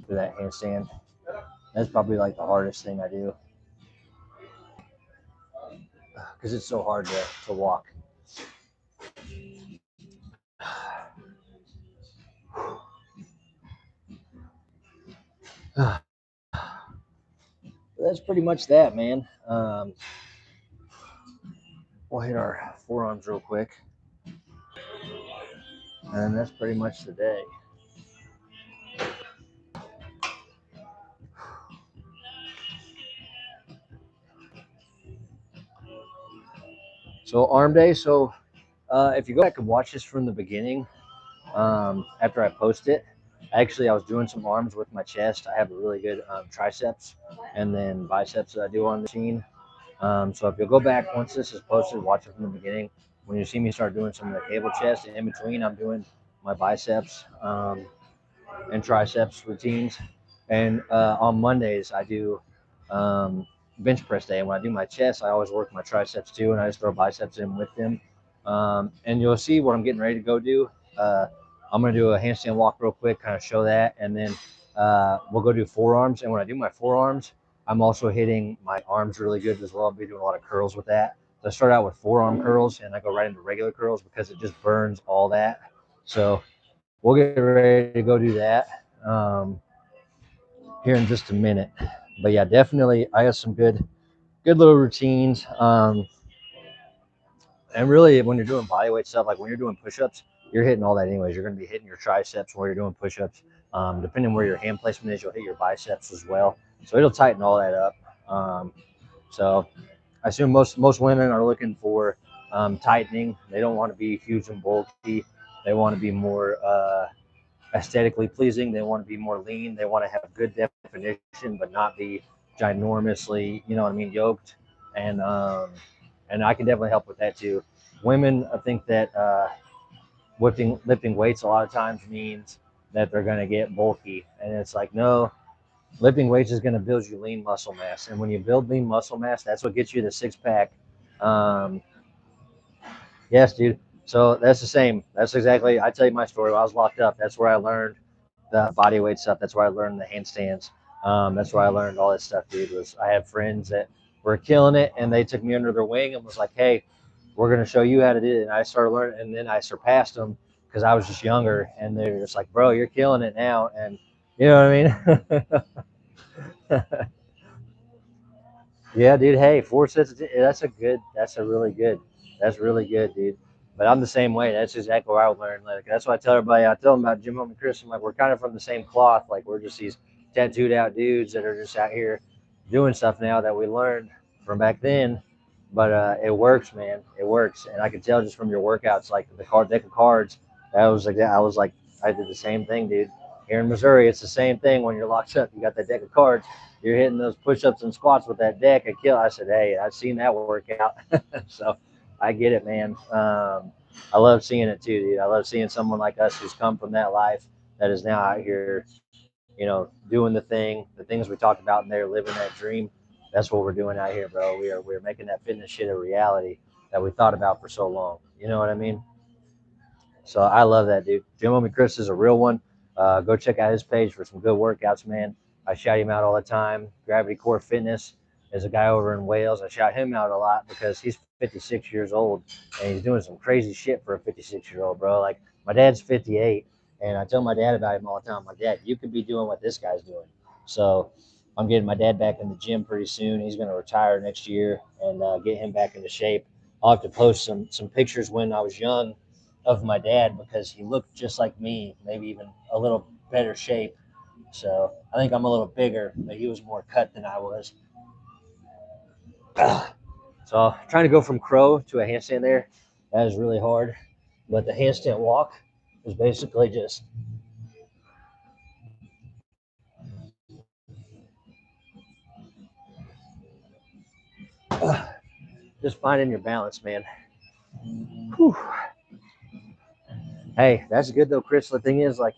A: through that handstand. That's probably like the hardest thing I do because it's so hard to walk. That's pretty much that, man. We'll hit our forearms real quick, and that's pretty much the day. So arm day. So if you go back and watch this from the beginning, after I post it, actually I was doing some arms with my chest. I have a really good triceps and then biceps that I do on the machine. So if you'll go back once this is posted, watch it from the beginning. When you see me start doing some of the cable chest, and in between I'm doing my biceps and triceps routines. And on Mondays I do bench press day. And when I do my chest, I always work my triceps too, and I just throw biceps in with them. And you'll see what I'm getting ready to go do. I'm gonna do a handstand walk real quick, kind of show that, and then we'll go do forearms. And when I do my forearms, I'm also hitting my arms really good as well. I'll be doing a lot of curls with that. So I start out with forearm curls, and I go right into regular curls because it just burns all that. So we'll get ready to go do that here in just a minute. But yeah, definitely, I got some good little routines. And really, when you're doing bodyweight stuff, like when you're doing push-ups, you're hitting all that anyways. You're going to be hitting your triceps while you're doing push-ups. Depending where your hand placement is, you'll hit your biceps as well. So it'll tighten all that up. So I assume most women are looking for tightening. They don't want to be huge and bulky. They want to be more aesthetically pleasing. They want to be more lean. They want to have good definition, but not be ginormously, you know what I mean, yoked. And I can definitely help with that too. Women, I think that lifting weights a lot of times means that they're going to get bulky, and it's like no, lifting weights is going to build you lean muscle mass, and when you build lean muscle mass, that's what gets you the six pack. Um, yes, dude. So that's the same. That's exactly. I tell you my story. When I was locked up, that's where I learned the body weight stuff. That's where I learned the handstands. That's where I learned all that stuff, dude. Was I have friends that were killing it, and they took me under their wing and was like, "Hey, we're gonna show you how to do it." And I started learning, and then I surpassed them because I was just younger, and they're just like, "Bro, you're killing it now," and you know what I mean? Yeah, dude. Hey, four sets. That's a good. That's a really good. That's really good, dude. But I'm the same way. That's exactly what I learned. Like that's what I tell everybody. I tell them about Jim Home and Chris. I'm like, we're kind of from the same cloth. Like we're just these tattooed out dudes that are just out here doing stuff now that we learned from back then. But it works, man. It works, and I can tell just from your workouts, like the card deck of cards. That was like that. I was like, I did the same thing, dude. Here in Missouri, it's the same thing. When you're locked up, you got that deck of cards, you're hitting those push-ups and squats with that deck. I said, hey, I've seen that workout. So I get it, man. I love seeing it too, dude. I love seeing someone like us who's come from that life that is now out here, doing the things we talked about in there, living that dream. That's what we're doing out here, bro. We're making that fitness shit a reality that we thought about for so long. You know what I mean? So I love that, dude. Jim Homie Chris is a real one. Go check out his page for some good workouts, man. I shout him out all the time. Gravity Core Fitness is a guy over in Wales. I shout him out a lot because he's 56 years old and he's doing some crazy shit for a 56-year-old, bro. Like my dad's 58, and I tell my dad about him all the time. I'm like, Dad, you could be doing what this guy's doing. So I'm getting my dad back in the gym pretty soon. He's going to retire next year and get him back into shape. I'll have to post some pictures when I was young of my dad because he looked just like me, maybe even a little better shape. So I think I'm a little bigger, but he was more cut than I was. So trying to go from crow to a handstand there, that is really hard. But the handstand walk is basically just finding your balance, man. Whew. Hey, that's good though, Chris. The thing is, like,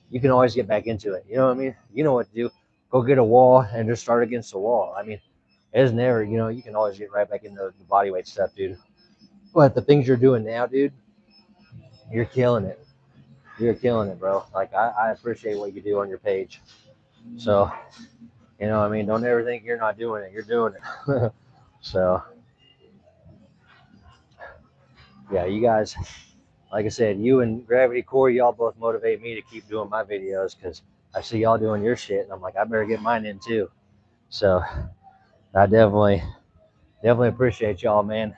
A: you can always get back into it. You know what I mean? You know what to do. Go get a wall and just start against the wall. I mean, it's never, you can always get right back into the body weight stuff, dude. But the things you're doing now, dude, you're killing it. You're killing it, bro. Like I appreciate what you do on your page. So, I mean, don't ever think you're not doing it. You're doing it. So, yeah, you guys, like I said, you and Gravity Core, y'all both motivate me to keep doing my videos because I see y'all doing your shit, and I'm like, I better get mine in too. So, I definitely appreciate y'all, man.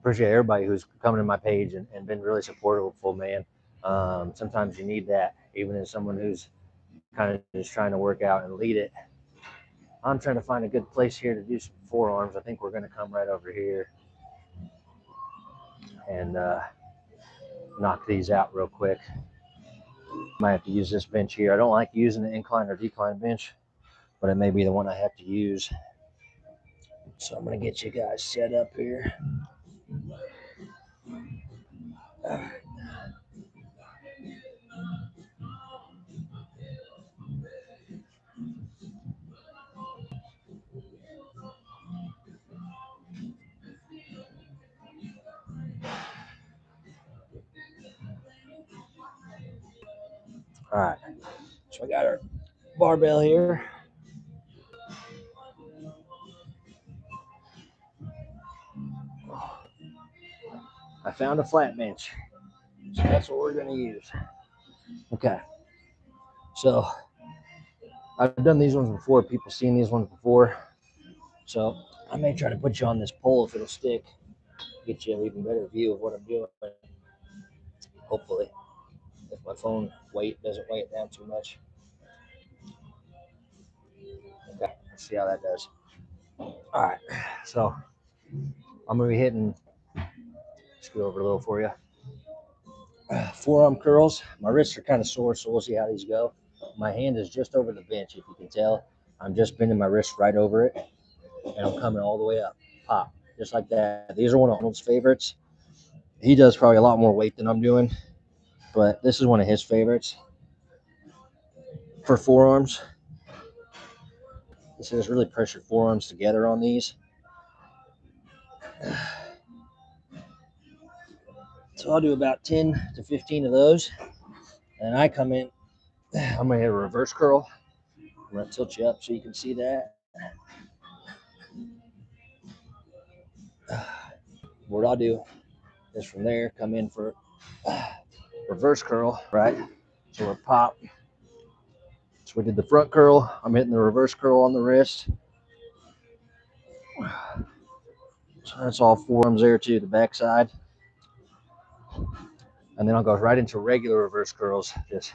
A: Appreciate everybody who's coming to my page and been really supportive, man. Sometimes you need that, even as someone who's kind of just trying to work out and lead it. I'm trying to find a good place here to do some forearms. I think we're going to come right over here and knock these out real quick. Might have to use this bench here. I don't like using the incline or decline bench, but it may be the one I have to use. So I'm going to get you guys set up here. All right. So I got our barbell here. I found a flat bench. So that's what we're going to use. Okay. So I've done these ones before. People seen these ones before. So I may try to put you on this pole if it'll stick. Get you an even better view of what I'm doing. Hopefully, if my phone weight doesn't weigh it down too much. Okay, let's see how that does. All right. So I'm going to be hitting, scoot over a little for you, forearm curls. My wrists are kind of sore, so we'll see how these go. My hand is just over the bench, if you can tell. I'm just bending my wrist right over it, and I'm coming all the way up. Pop, just like that. These are one of Arnold's favorites. He does probably a lot more weight than I'm doing, but this is one of his favorites for forearms. This is really pressure forearms together on these. So I'll do about 10 to 15 of those. And I come in, I'm going to hit a reverse curl. I'm going to tilt you up so you can see that. What I'll do is from there, come in for reverse curl, right? So we're pop. So we did the front curl. I'm hitting the reverse curl on the wrist. So that's all forearms there too, the back side. And then I'll go right into regular reverse curls. Just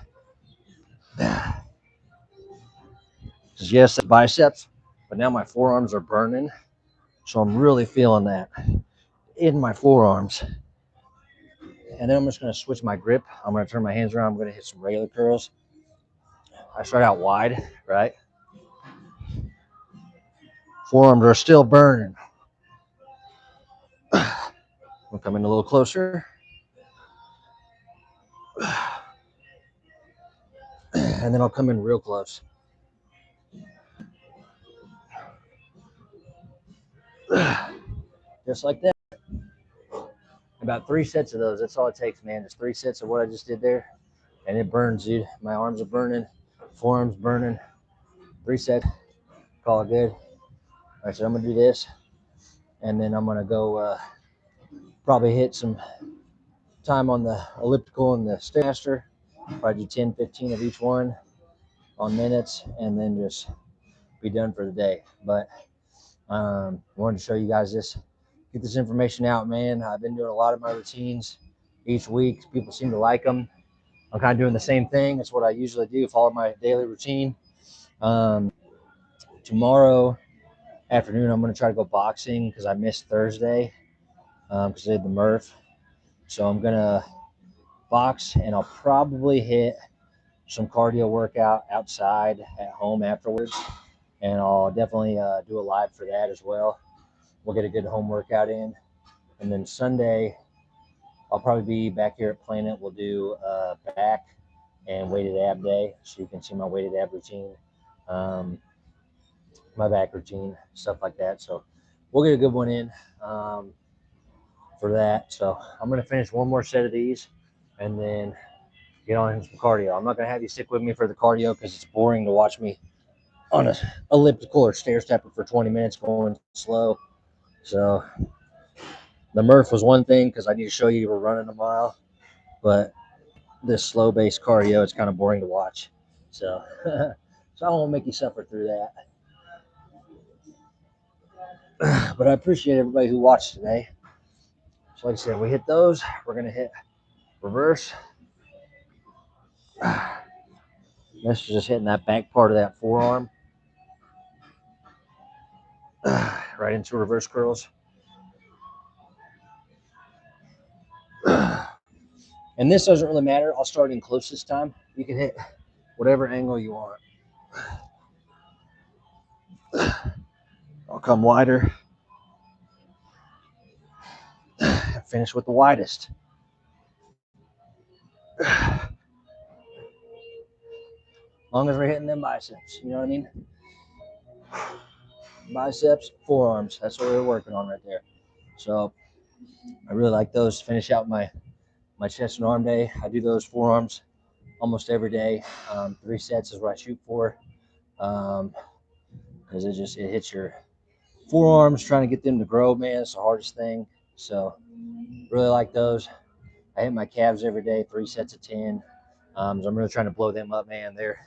A: yes, biceps, but now my forearms are burning. So I'm really feeling that in my forearms. And then I'm just going to switch my grip. I'm going to turn my hands around. I'm going to hit some regular curls. I start out wide, right? Forearms are still burning. We'll come in a little closer. And then I'll come in real close. Just like that. About 3 sets of those. That's all it takes, man. Just 3 sets of what I just did there. And it burns, dude. My arms are burning. Forearms burning. 3 sets. Call it good. All right, so I'm going to do this. And then I'm going to go probably hit some time on the elliptical and the Stairmaster. Probably do 10, 15 of each one on minutes. And then just be done for the day. But wanted to show you guys this, get this information out, man. I've been doing a lot of my routines each week. People seem to like them. I'm kind of doing the same thing. That's what I usually do, follow my daily routine. Tomorrow afternoon, I'm going to try to go boxing because I missed Thursday because I did the Murph. So I'm going to box, and I'll probably hit some cardio workout outside at home afterwards. And I'll definitely do a live for that as well. We'll get a good home workout in. And then Sunday, I'll probably be back here at Planet. We'll do back and weighted ab day, so you can see my weighted ab routine, my back routine, stuff like that. So we'll get a good one in for that. So I'm going to finish one more set of these and then get on some cardio. I'm not going to have you stick with me for the cardio because it's boring to watch me on a elliptical or stair stepper for 20 minutes going slow. So the Murph was one thing because I need to show you we're running a mile, but this slow based cardio, it's kind of boring to watch. So, so I won't make you suffer through that. But I appreciate everybody who watched today. So like I said, we hit those. We're going to hit reverse. This is just hitting that back part of that forearm. Right into reverse curls. And this doesn't really matter. I'll start in close this time. You can hit whatever angle you want. I'll come wider. Finish with the widest. As long as we're hitting them biceps, you know what I mean? Biceps, forearms. That's what we're working on right there. So I really like those. Finish out my chest and arm day. I do those forearms almost every day. 3 sets is what I shoot for. Because it hits your forearms, trying to get them to grow, man. It's the hardest thing. So really like those. I hit my calves every day, 3 sets of 10. So I'm really trying to blow them up, man. They're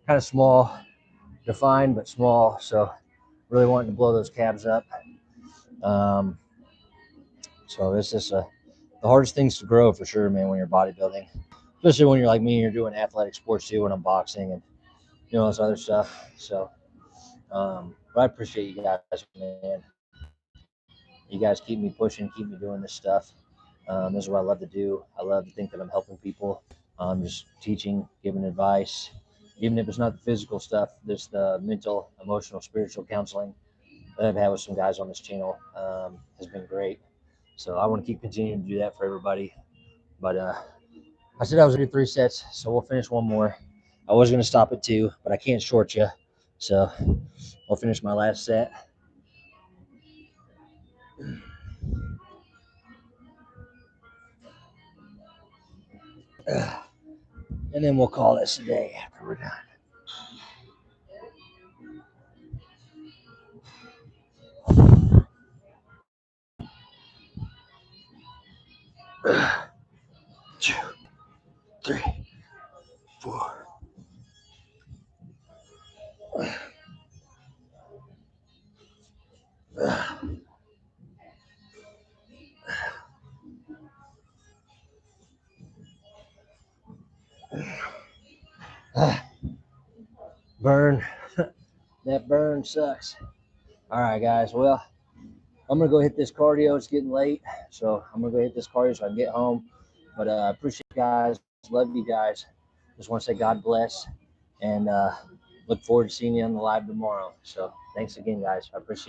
A: kind of small, defined, but small. So really wanting to blow those calves up. So it's just the hardest things to grow for sure, man, when you're bodybuilding. Especially when you're like me and you're doing athletic sports too, when I'm boxing and all this other stuff. So, but I appreciate you guys, man. You guys keep me pushing, keep me doing this stuff. This is what I love to do. I love to think that I'm helping people. Just teaching, giving advice, even if it's not the physical stuff, just the mental, emotional, spiritual counseling that I've had with some guys on this channel has been great. So I want to keep continuing to do that for everybody. But I said I was going to do 3 sets, so we'll finish one more. I was going to stop at 2, but I can't short you. So I'll finish my last set. And then we'll call this a day after we're done. Two, three, four. Burn. That burn sucks. All right, guys. Well, I'm gonna go hit this cardio. It's getting late, so I'm gonna go hit this cardio so I can get home. But I appreciate you guys. Love you guys. Just want to say God bless, and look forward to seeing you on the live tomorrow. So thanks again, guys. I appreciate it.